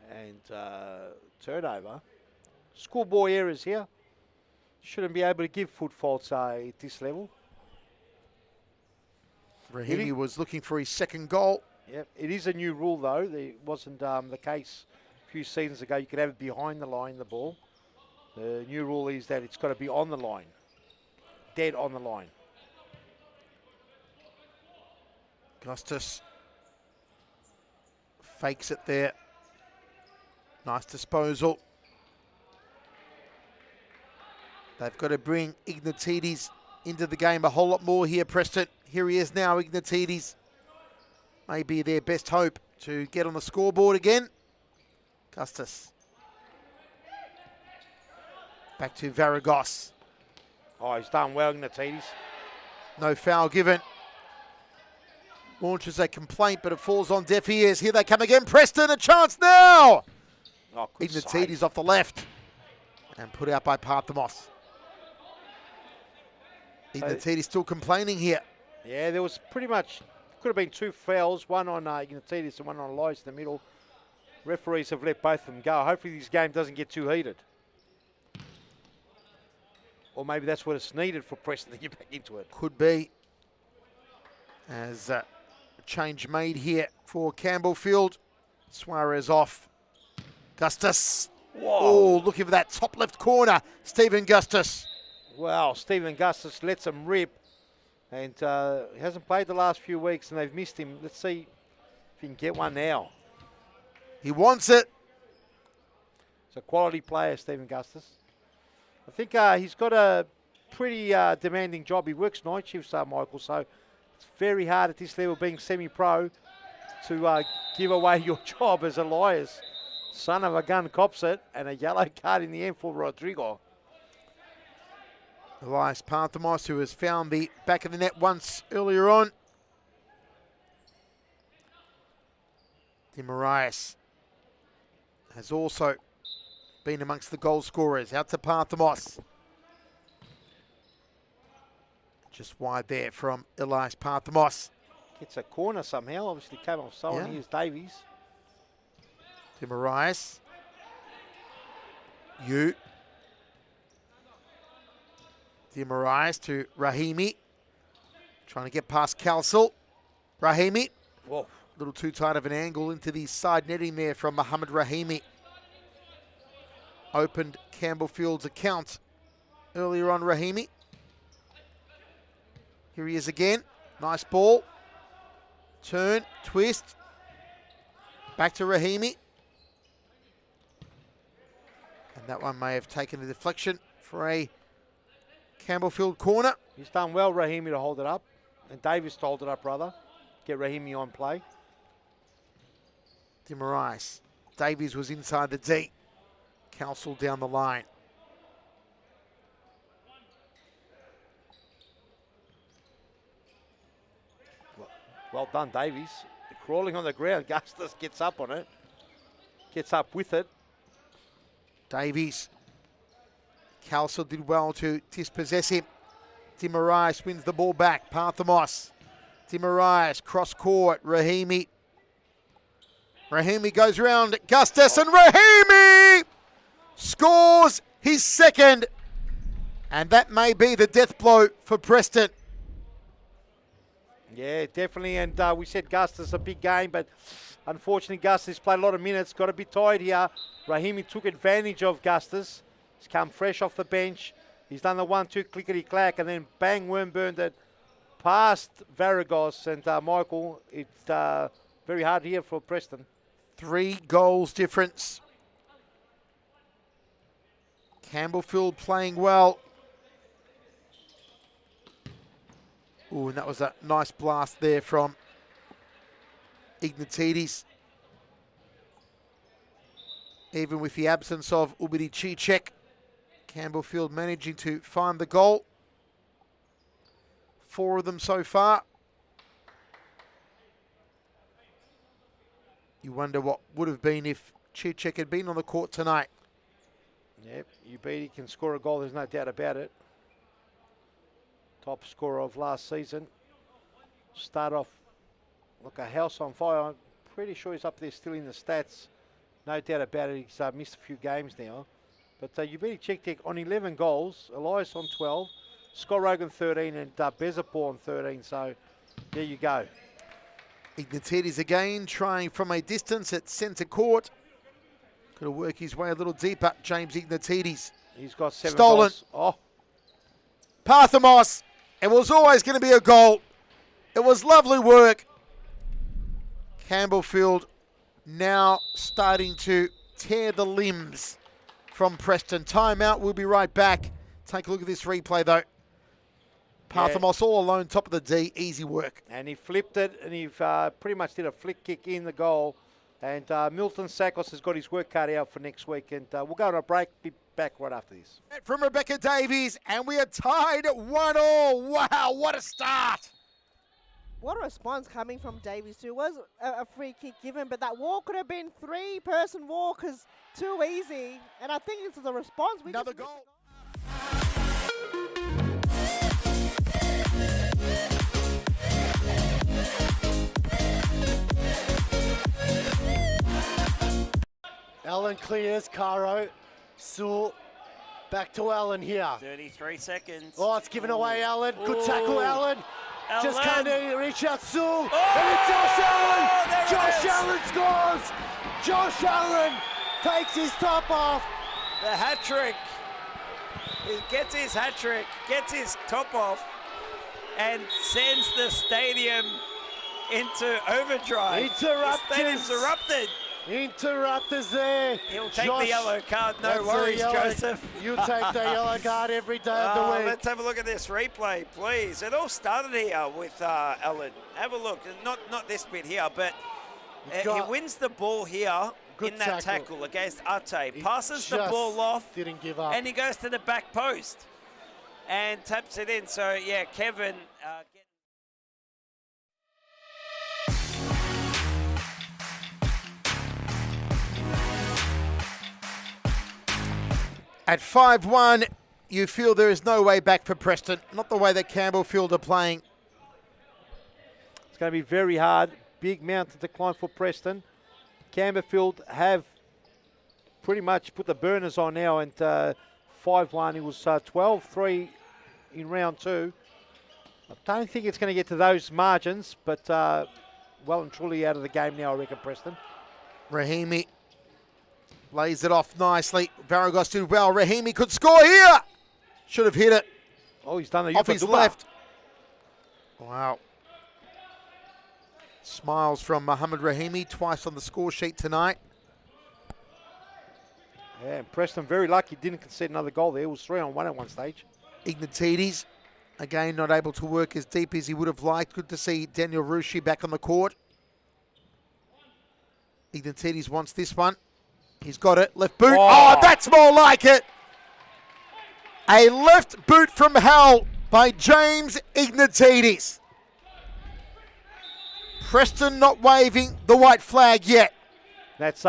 And turnover. Schoolboy errors here. Shouldn't be able to give foot faults at this level. Rahimi was looking for his second goal. Yep, it is a new rule though. It wasn't the case a few seasons ago. You could have it behind the line, the ball. The new rule is that it's got to be on the line. Dead on the line. Gustus fakes it there. Nice disposal. They've got to bring Ignatidis into the game a whole lot more here, Preston. Here he is now, Ignatidis. Maybe their best hope to get on the scoreboard again. Gustus. Back to Varigos. Oh, he's done well, Ignatidis. No foul given. Launches a complaint, but it falls on deaf ears. Here they come again. Preston, a chance now. Oh, good save. Ignatides off the left. And put out by Parthamos. Ignatides still complaining here. Yeah, there was pretty much, could have been 2 fouls, one on Ignatides and one on Elias in the middle. Referees have let both of them go. Hopefully this game doesn't get too heated. Or maybe that's what it's needed for Preston to get back into it. Could be. As a change made here for Campbellfield. Suarez off. Gustus. Whoa. Oh, looking for that top left corner. Stephen Gustus. Wow, Stephen Gustus lets him rip. And he hasn't played the last few weeks and they've missed him. Let's see if he can get one now. He wants it. He's a quality player, Stephen Gustus. I think he's got a pretty demanding job. He works night shifts, Michael, so it's very hard at this level, being semi-pro, to give away your job as Elias. Son of a gun cops it, and a yellow card in the end for Rodrigo. Elias Parthamos, who has found the back of the net once earlier on. Demarias has also been amongst the goal scorers. Out to Parthamos. Just wide there from Elias Parthamos. Gets a corner somehow. Obviously came off so, and here's Davies. Demarias. Demarias to Rahimi. Trying to get past Kalsel. Rahimi. Whoa. A little too tight of an angle into the side netting there from Mohamed Rahimi. Opened Campbellfield's account earlier on, Rahimi. Here he is again. Nice ball. Turn, twist. Back to Rahimi. And that one may have taken the deflection for a Campbellfield corner. He's done well, Rahimi, to hold it up. And Davis to hold it up, rather. Get Rahimi on play. Demarias. Davies was inside the D. Council down the line. Well done, Davies. They're crawling on the ground. Gustus gets up on it. Gets up with it. Davies. Council did well to dispossess him. Demarias wins the ball back. Parthamos. Demarias cross court. Rahimi. Rahimi goes round. Gustus and Rahimi scores his second. And that may be the death blow for Preston. Yeah, definitely. And we said Gustus a big game, but unfortunately Gustus played a lot of minutes. Got a bit tired here. Rahimi took advantage of Gustus. He's come fresh off the bench. He's done the 1-2 clickety-clack, and then bang, worm burned it past Varagos. And Michael, it's very hard here for Preston. 3 goals difference. Campbellfield playing well. Ooh, and that was a nice blast there from Ignatides. Even with the absence of Ubidi Cicek, Campbellfield managing to find the goal. 4 of them so far. You wonder what would have been if Cicek had been on the court tonight. Yep, Ubidi can score a goal, there's no doubt about it. Top scorer of last season. Start off like a house on fire. I'm pretty sure he's up there still in the stats. No doubt about it, he's missed a few games now. But Ubidi Cicek on 11 goals, Elias on 12, Scott Rogan 13, and Bezapor on 13. So there you go. Ignatides again trying from a distance at centre court. Got to work his way a little deeper, James Ignatides. He's got 7 Stolen. goals. Oh, Parthamos. It was always going to be a goal. It was lovely work. Campbellfield now starting to tear the limbs from Preston. Timeout. We'll be right back. Take a look at this replay, though. Parthamos all alone, top of the D. Easy work. and he flipped it, and he pretty much did a flick kick in the goal. And Milton Sakos has got his work cut out for next week. And we'll go on a break. Be back right after this. From Rebecca Davies, and we are tied 1-1. Wow, what a start. What a response coming from Davies too. Was a free kick given, but that wall could have been 3-person wall because too easy. And I think it's the response. We Another just goal. Allen clears, Caro, Sewell, back to Allen here. 33 seconds. Oh, it's given away, Allen. Good tackle, Ooh. Allen. Just Allen. can't reach out, Sewell. Oh, And it's Josh Allen. there it Josh is. Allen scores. Josh Allen takes his top off. The hat trick. He gets his hat trick, gets his top off, and sends the stadium into overdrive. Interrupters. The stadium's erupted. Interrupters there. He'll take Josh, the yellow card, no that's the worries, yellow- Joseph. You take the yellow card every day of the week. Let's have a look at this replay, please. It all started here with Allen. Have a look. Not this bit here, but he got- wins the ball here Good in that tackle against Ate. Passes the ball off, Didn't give up. and he goes to the back post and taps it in. So, yeah, Kevin... At 5-1, you feel there is no way back for Preston. Not the way that Campbellfield are playing. It's going to be very hard. Big mountain to climb for Preston. Campbellfield have pretty much put the burners on now, and 5-1. It was 12-3 in round 2. I don't think it's going to get to those margins, but well and truly out of the game now, I reckon, Preston. Rahimi lays it off nicely. Varagos did well. Rahimi could score here. Should have hit it Oh, he's done the off his Yupa Dupa. left. Wow. Smiles from Mohamed Rahimi, twice on the score sheet tonight. Yeah, and Preston very lucky didn't concede another goal there. It was 3-on-1 at one stage. Ignatides, again, not able to work as deep as he would have liked. Good to see Daniel Rushi back on the court. Ignatides wants this one. He's got it. Left boot. Oh, that's more like it. A left boot from hell by James Ignatides. Preston not waving the white flag yet. That's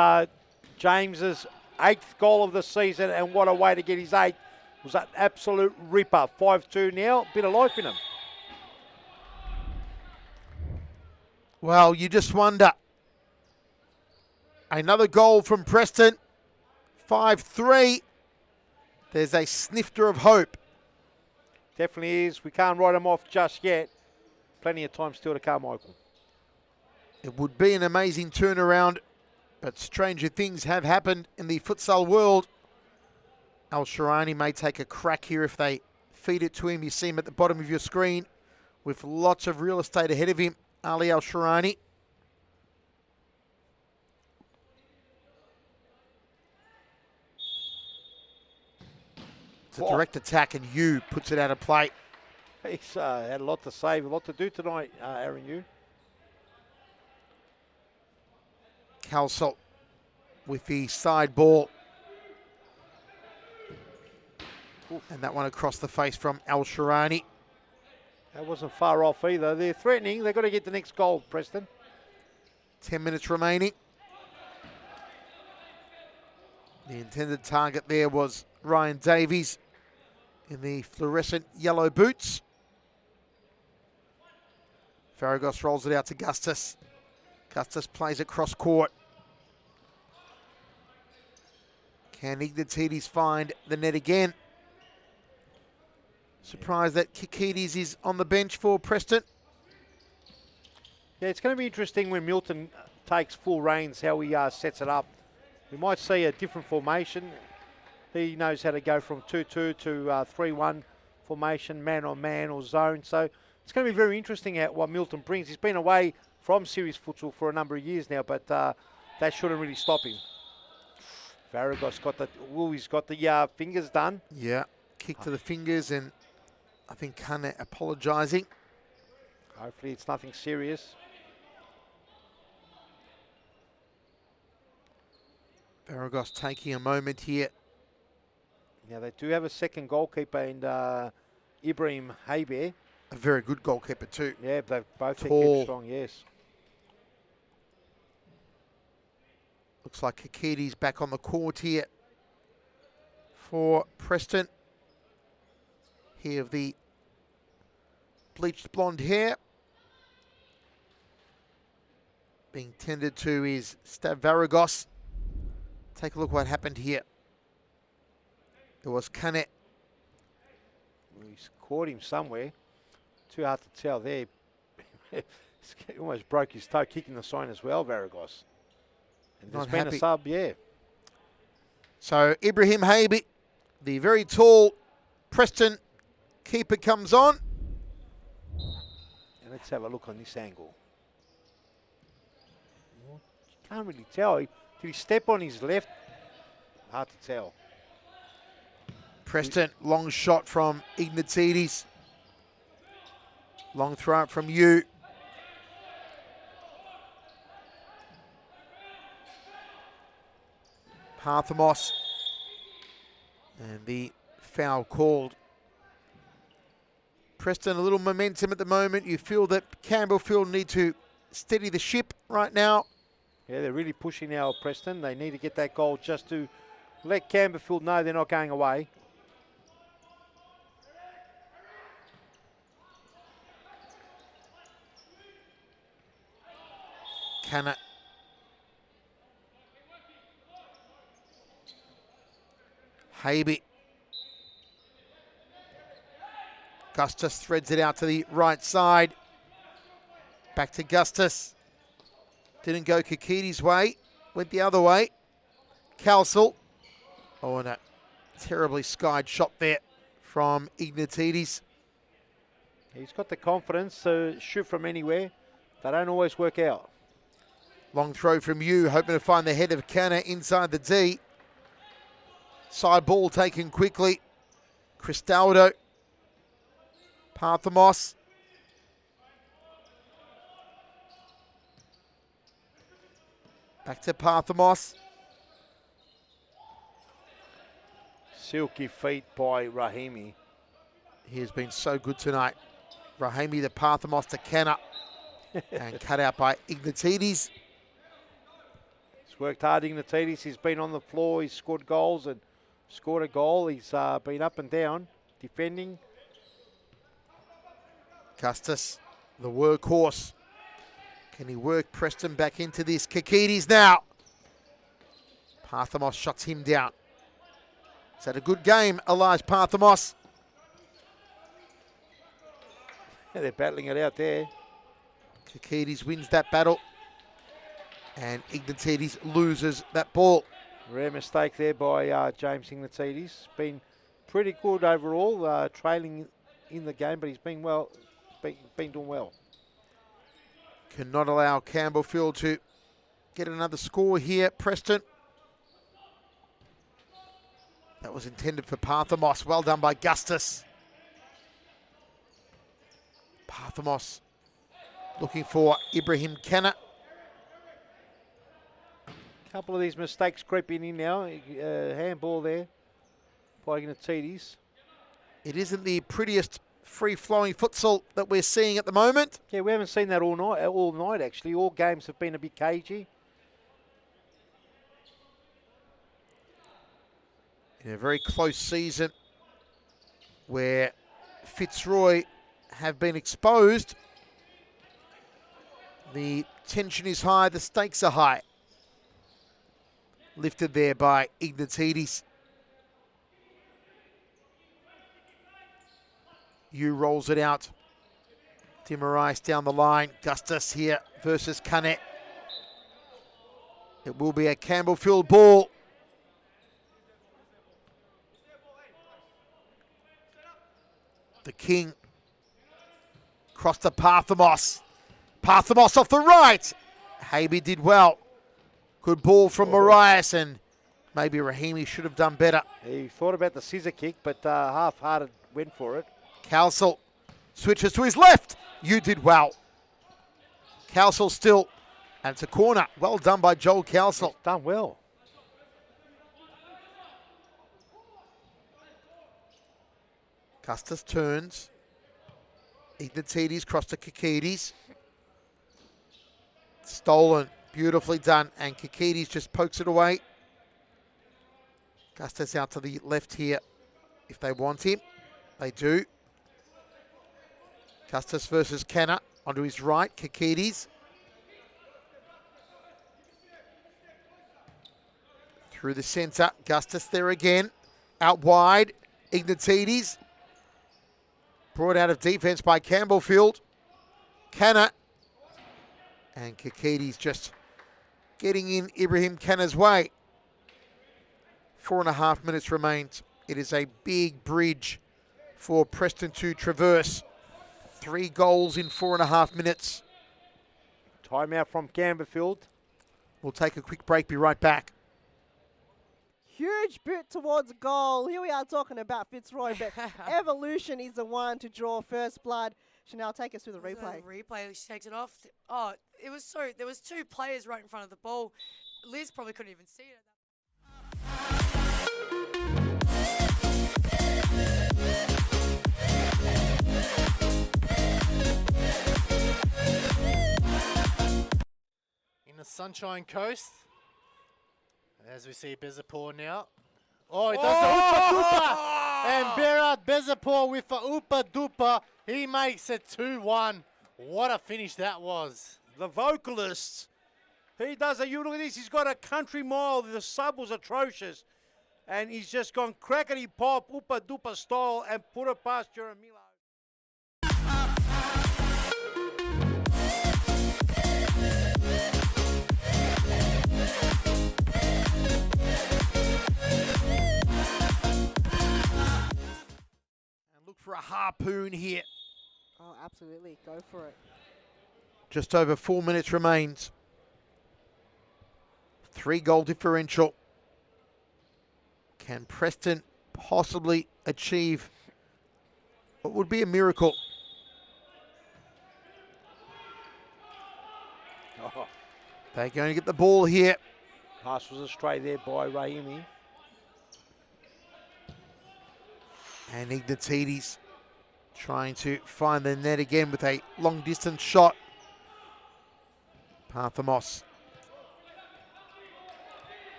James's 8th goal of the season, and what a way to get his 8th. It was an absolute ripper. 5-2 now. Bit of life in him. Well, you just wonder. Another goal from Preston. 5-3. There's a snifter of hope. Definitely is. We can't write him off just yet. Plenty of time still to come, Michael. It would be an amazing turnaround, but stranger things have happened in the futsal world. Al Shirani may take a crack here if they feed it to him. You see him at the bottom of your screen with lots of real estate ahead of him. Ali Al Shirani. It's a direct attack, and Yu puts it out of play. He's had a lot to save, a lot to do tonight, Aaron Yu. Calsalt with the side ball. And that one across the face from Al Shirani. That wasn't far off either. They're threatening. They've got to get the next goal, Preston. 10 minutes remaining. The intended target there was Ryan Davies in the fluorescent yellow boots. Farragos rolls it out to Gustus. Gustus plays it cross court. Can Ignatides find the net again? Surprised that Kikides is on the bench for Preston. Yeah, it's going to be interesting when Milton takes full reins, how he sets it up. We might see a different formation. He knows how to go from 2-2 to 3-1 formation, man-on-man or zone. So it's going to be very interesting at what Milton brings. He's been away from series futsal for a number of years now, but that shouldn't really stop him. Varagos got the, he's got the fingers done. Yeah, kick to the fingers, and I think Kane apologising. Hopefully it's nothing serious. Varagos taking a moment here. Now they do have a second goalkeeper in Ibrahim Hayber. A very good goalkeeper too. Yeah, they've both been Tall. kept strong, yes. Looks like Kikidi's back on the court here for Preston. He of the bleached blonde hair. Being tended to is Stavaragos. Take a look what happened here. It was Kane. He's caught him somewhere. Too hard to tell there. He almost broke his toe kicking the sign as well, Varagos. And there's Not been happy. a sub, yeah. So Ibrahim Haybi, the very tall Preston keeper, comes on. And let's have a look on this angle. Can't really tell. Did he step on his left? Hard to tell. Preston, long shot from Ignatidis. Long throw up from you. Parthamos. And the foul called. Preston, a little momentum at the moment. You feel that Campbellfield need to steady the ship right now. Yeah, they're really pushing now, Preston. They need to get that goal just to let Campbellfield know they're not going away. Canna. Haybi. Gustus threads it out to the right side. Back to Gustus. Didn't go Kikidi's way. Went the other way. Calsel. Oh, and a terribly skied shot there from Ignatidis. He's got the confidence to shoot from anywhere. They don't always work out. Long throw from you, hoping to find the head of Canna inside the D. Side ball taken quickly. Cristaldo. Parthamos. Back to Parthamos. Silky feet by Rahimi. He has been so good tonight. Rahimi to Parthamos to Canna. And cut out by Ignatidis. He's worked hard, Ignatidis. He's been on the floor. He's scored goals and scored a goal. He's been up and down, defending. Custis, the workhorse. Can he work Preston back into this? Kikidi's now. Parthamos shuts him down. He's had a good game, Elijah Parthamos. They're battling it out there. Kikidi's wins that battle. And Ignatidis loses that ball. Rare mistake there by James Ignatidis. Been pretty good overall, trailing in the game, but he's been doing well. Cannot allow Campbellfield to get another score here, Preston. That was intended for Parthamos. Well done by Gustus. Parthamos looking for Ibrahim Canna. A couple of these mistakes creeping in now. Handball there by Ignatidis. It isn't the prettiest free-flowing futsal that we're seeing at the moment. Yeah, we haven't seen that all night actually. All games have been a bit cagey. In a very close season where Fitzroy have been exposed, the tension is high, the stakes are high. Lifted there by Ignatidis. Yu rolls it out. Timorais down the line. Gustus here versus Canet. It will be a Campbellfield ball. The King. Cross to Parthamos. Parthamos off the right. Haybi did well. Good ball from Marias, and maybe Rahimi should have done better. He thought about the scissor kick, but half-hearted went for it. Calsel switches to his left. You did well. Calsel still, and it's a corner. Well done by Joel Calsel. Done well. Custis turns. Ignatides cross to Kikides. Stolen, beautifully done, and Kikides just pokes it away. Gustus out to the left here if they want him. They do. Gustus versus Kenner onto his right, Kikides. Through the centre, Gustus there again. Out wide, Ignatides. Brought out of defence by Campbellfield. Kenner. And Kikides just getting in Ibrahim Kenner's way. 4.5 minutes remains. It is a big bridge for Preston to traverse. 3 goals in 4.5 minutes. Timeout from Campbellfield. We'll take a quick break, be right back. Huge boot towards goal. Here we are talking about Fitzroy, but Evolution is the one to draw first blood. Chanel, take us through the replay. Replay, she takes it off. Oh, it was so, there was 2 players right in front of the ball. Liz probably couldn't even see it. In the Sunshine Coast, as we see Bezapur now. Oh, he does the Oopa Doopa! And Berat Bezapur with the Oopa Doopa. He makes it 2-1. What a finish that was. The vocalist, he does a, you look at this, he's got a country mile, the sub was atrocious. And he's just gone crackety pop, Oopa Doopa style, and put it past Jeremilo. Look for a harpoon here. Oh, absolutely. Go for it. Just over 4 minutes remains. 3 goal differential. Can Preston possibly achieve what would be a miracle? Oh. They're going to get the ball here. Pass was astray there by Rahimi. And Ignatides trying to find the net again with a long distance shot. Parthamos.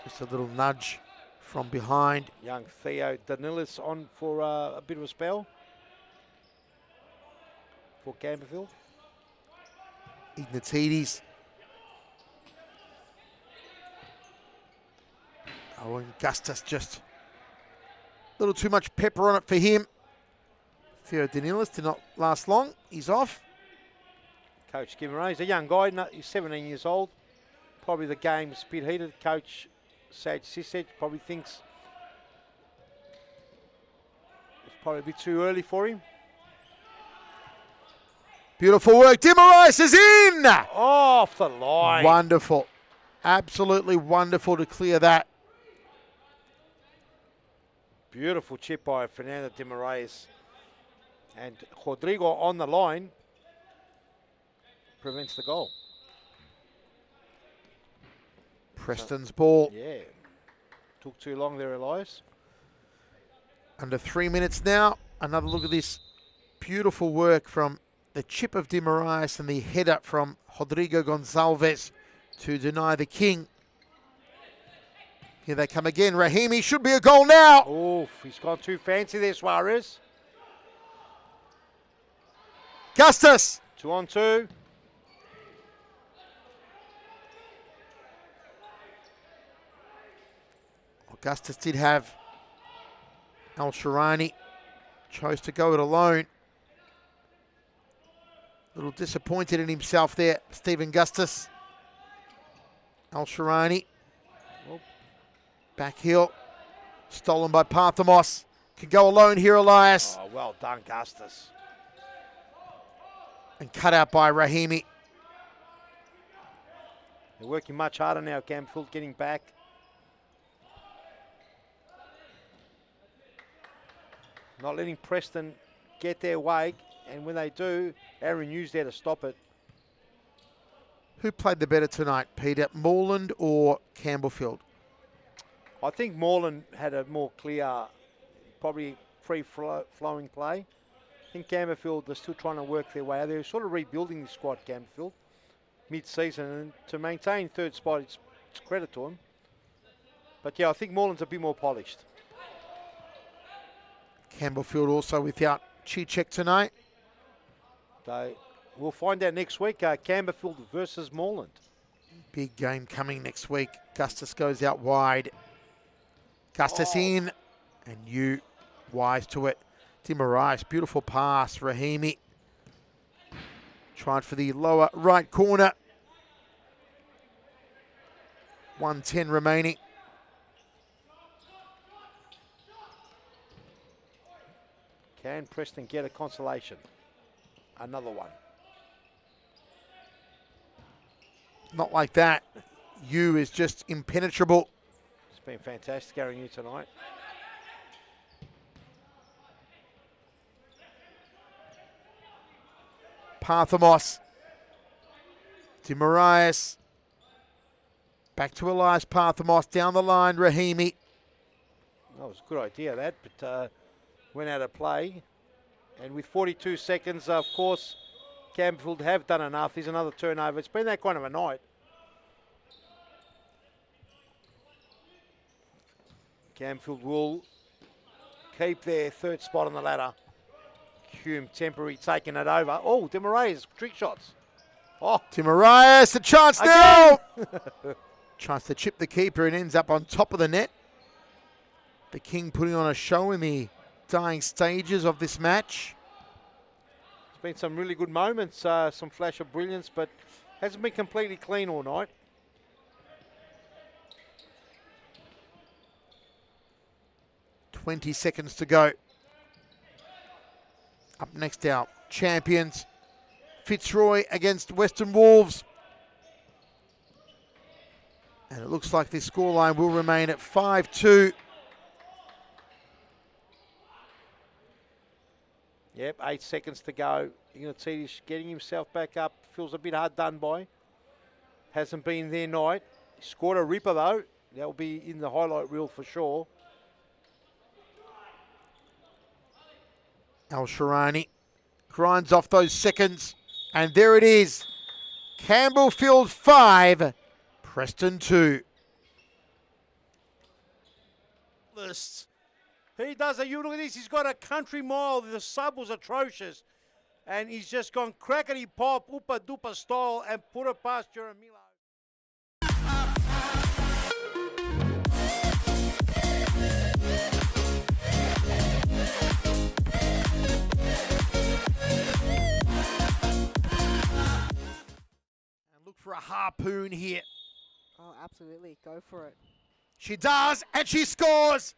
Just a little nudge from behind. Young Theo Danilis on for a bit of a spell for Campbellfield. Ignatides. Oh, and Gustus just a little too much pepper on it for him. Theo Danilis did not last long. He's off. Coach Gimeray, he's a young guy, he's 17 years old. Probably the game's a bit heated. Coach Saj Sisej probably thinks it's probably a bit too early for him. Beautiful work. Dimarais is in! Off the line. Wonderful. Absolutely wonderful to clear that. Beautiful chip by Fernando de Moraes. And Rodrigo on the line prevents the goal. Preston's ball. Yeah. Took too long there, Elias. Under 3 minutes now. Another look at this beautiful work from the chip of Dimarais and the header from Rodrigo Gonçalves to deny the king. Here they come again. Rahimi should be a goal now. Oof, he's gone too fancy there, Suarez. Gustus. 2-on-2. Augustus did have Al Shirani. Chose to go it alone. A little disappointed in himself there, Stephen Gustus. Al Shirani. Back heel. Stolen by Parthamos. Can go alone here, Elias. Oh, well done, Gustus. And cut out by Rahimi. They're working much harder now, Campbellfield getting back. Not letting Preston get their way, and when they do, Aaron Hughes there to stop it. Who played the better tonight, Peter? Moreland or Campbellfield? I think Moreland had a more clear, probably free-flowing play. think Campbellfield are still trying to work their way out. They're sort of rebuilding the squad, Campbellfield, mid-season, and to maintain third spot, it's credit to them. But yeah, I think Moreland's a bit more polished. Campbellfield also without Chichek tonight. So we'll find out next week, Campbellfield versus Moreland. Big game coming next week. Gustus goes out wide. Gustus in, and you wise to it. Timorice, beautiful pass. Rahimi tried for the lower right corner. 1:10 remaining. Can Preston get a consolation? Another one. Not like that. You is just impenetrable. It's been fantastic carrying you tonight. Parthamos. Timorias. Back to Elias Parthamos. Down the line, Rahimi. That was a good idea, that, but went out of play. And with 42 seconds, of course, Campbellfield have done enough. There's another turnover. It's been that kind of a night. Campbellfield will keep their third spot on the ladder. Hume temporary taking it over. Oh, Demaraes, trick shots. Oh, Timorias, a chance now! Tries to chip the keeper and ends up on top of the net. The King putting on a show in the dying stages of this match. There's been some really good moments, some flash of brilliance, but hasn't been completely clean all night. .20 seconds to go. Up next, our champions, Fitzroy against Western Wolves. And it looks like this scoreline will remain at 5-2. Yep, 8 seconds to go. Ignatides getting himself back up. Feels a bit hard done by. Hasn't been their night. He scored a ripper though. That'll be in the highlight reel for sure. Al Sharani grinds off those seconds. And there it is. Campbellfield 5, Preston 2. Lists. He does a, you look at this, he's got a country mile, the sub was atrocious. And he's just gone crackety pop, oopa doopa style and put it past Jeremilo. And look for a harpoon here. Oh, absolutely. Go for it. She does, and she scores.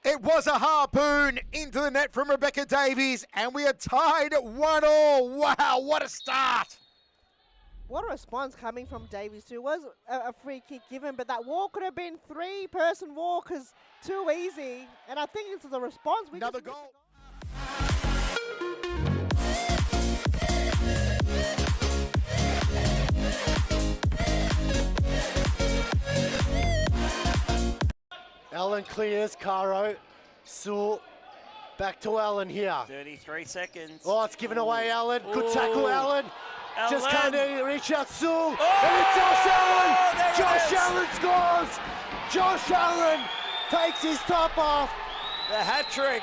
It was a harpoon into the net from Rebecca Davies, and we are tied 1-1. Wow, what a start. What a response coming from Davies too. It was a free kick given, but that wall could have been three-person wall because too easy. And I think it's the response. Another goal. Allen clears, Caro. Sewell, back to Allen here. 33 seconds. Oh, it's given away, Allen. Good tackle, Allen. Just Allen. can't reach out, Sewell. Oh, And it's Josh Allen. there it Josh is. Allen scores. Josh Allen takes his top off. The hat trick.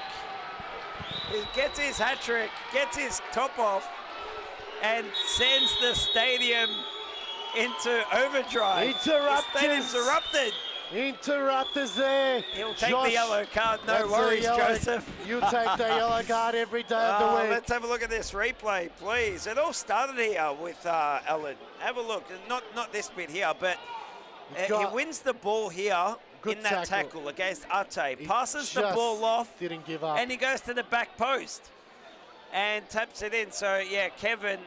He gets his hat trick, gets his top off, and sends the stadium into overdrive. Interrupters. The stadium's erupted. Interrupters there. He'll take Josh, the yellow card, no that's the worries, yellow. Joseph. You take the yellow card every day of the week. Let's have a look at this replay, please. It all started here with Allen. Have a look. Not this bit here, but he wins the ball here Good in that tackle against Ate. Passes the ball off, Didn't give up. and he goes to the back post and taps it in. So, yeah, Kevin...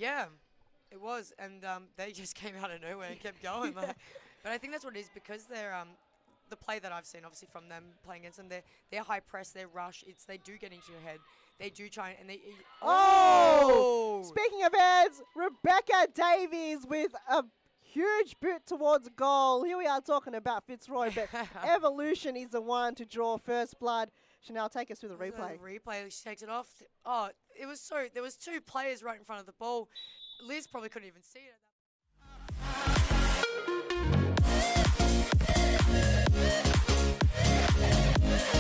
Yeah, it was, and they just came out of nowhere and kept going. But I think that's what it is because they're the play that I've seen, obviously from them playing against them, they're high press, their rush. They do get into your head. They do try and they. Oh! Speaking of heads, Rebecca Davies with a huge boot towards goal. Here we are talking about Fitzroy, but Evolution is the one to draw first blood. Chanel, take us through the replay. Replay, she takes it off. Oh, it was so. There was two players right in front of the ball. Liz probably couldn't even see it.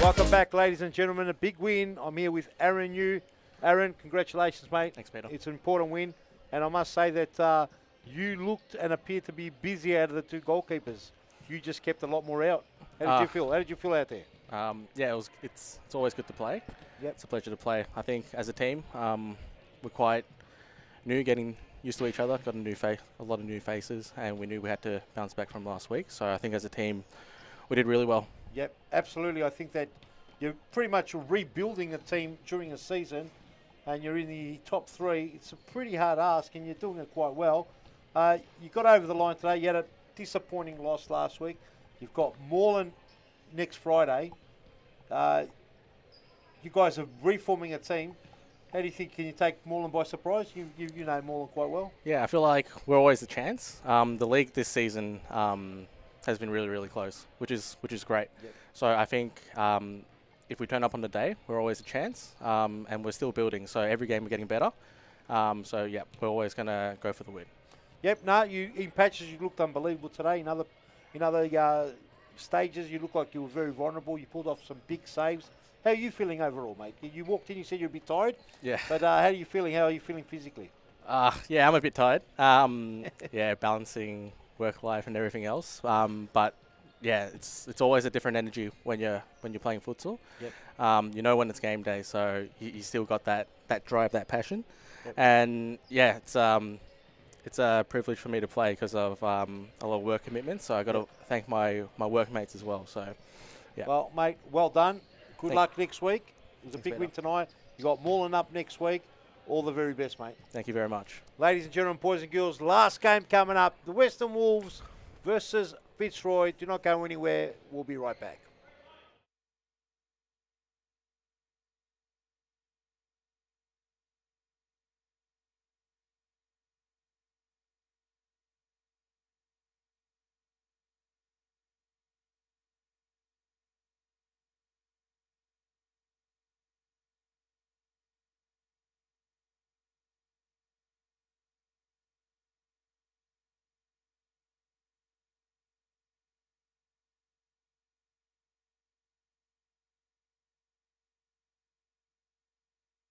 Welcome back, ladies and gentlemen. A big win. I'm here with Aaron Yu. Aaron, congratulations, mate. Thanks, Peter. It's an important win. And I must say that you looked and appeared to be busy out of the two goalkeepers. You just kept a lot more out. How did you feel? How did you feel out there? Yeah, it's always good to play. Yep. It's a pleasure to play. I think as a team, we're quite new, getting used to each other. Got a lot of new faces, and we knew we had to bounce back from last week. So I think as a team, we did really well. Yep, absolutely. I think that you're pretty much rebuilding a team during a season, and you're in the top three. It's a pretty hard ask, and you're doing it quite well. You got over the line today. You had a disappointing loss last week. You've got Moreland next Friday. You guys are reforming a team. How do you think, can you take Moreland by surprise? You know Moreland quite well. Yeah, I feel like we're always a chance. The league this season has been really, really close, which is great. Yep. So I think if we turn up on the day, we're always a chance, and we're still building. So every game we're getting better. So yeah, we're always going to go for the win. Yep. No, you in patches you looked unbelievable today. In other stages you looked like you were very vulnerable. You pulled off some big saves. How are you feeling overall, mate? You walked in, you said you're a bit tired. Yeah. But how are you feeling? How are you feeling physically? Yeah, I'm a bit tired. Yeah, balancing work life and everything else. But yeah, it's always a different energy when you're playing futsal. Yep. You know when it's game day, so you still got that drive, that passion. Yep. And yeah, it's a privilege for me to play because of a lot of work commitments. So I got to thank my workmates as well. So yeah. Well, mate, well done. Good luck next week. It was a big Peter. win tonight. You got Moreland up next week. All the very best, mate. Thank you very much. Ladies and gentlemen, boys and girls, last game coming up. The Western Wolves versus Fitzroy. Do not go anywhere. We'll be right back.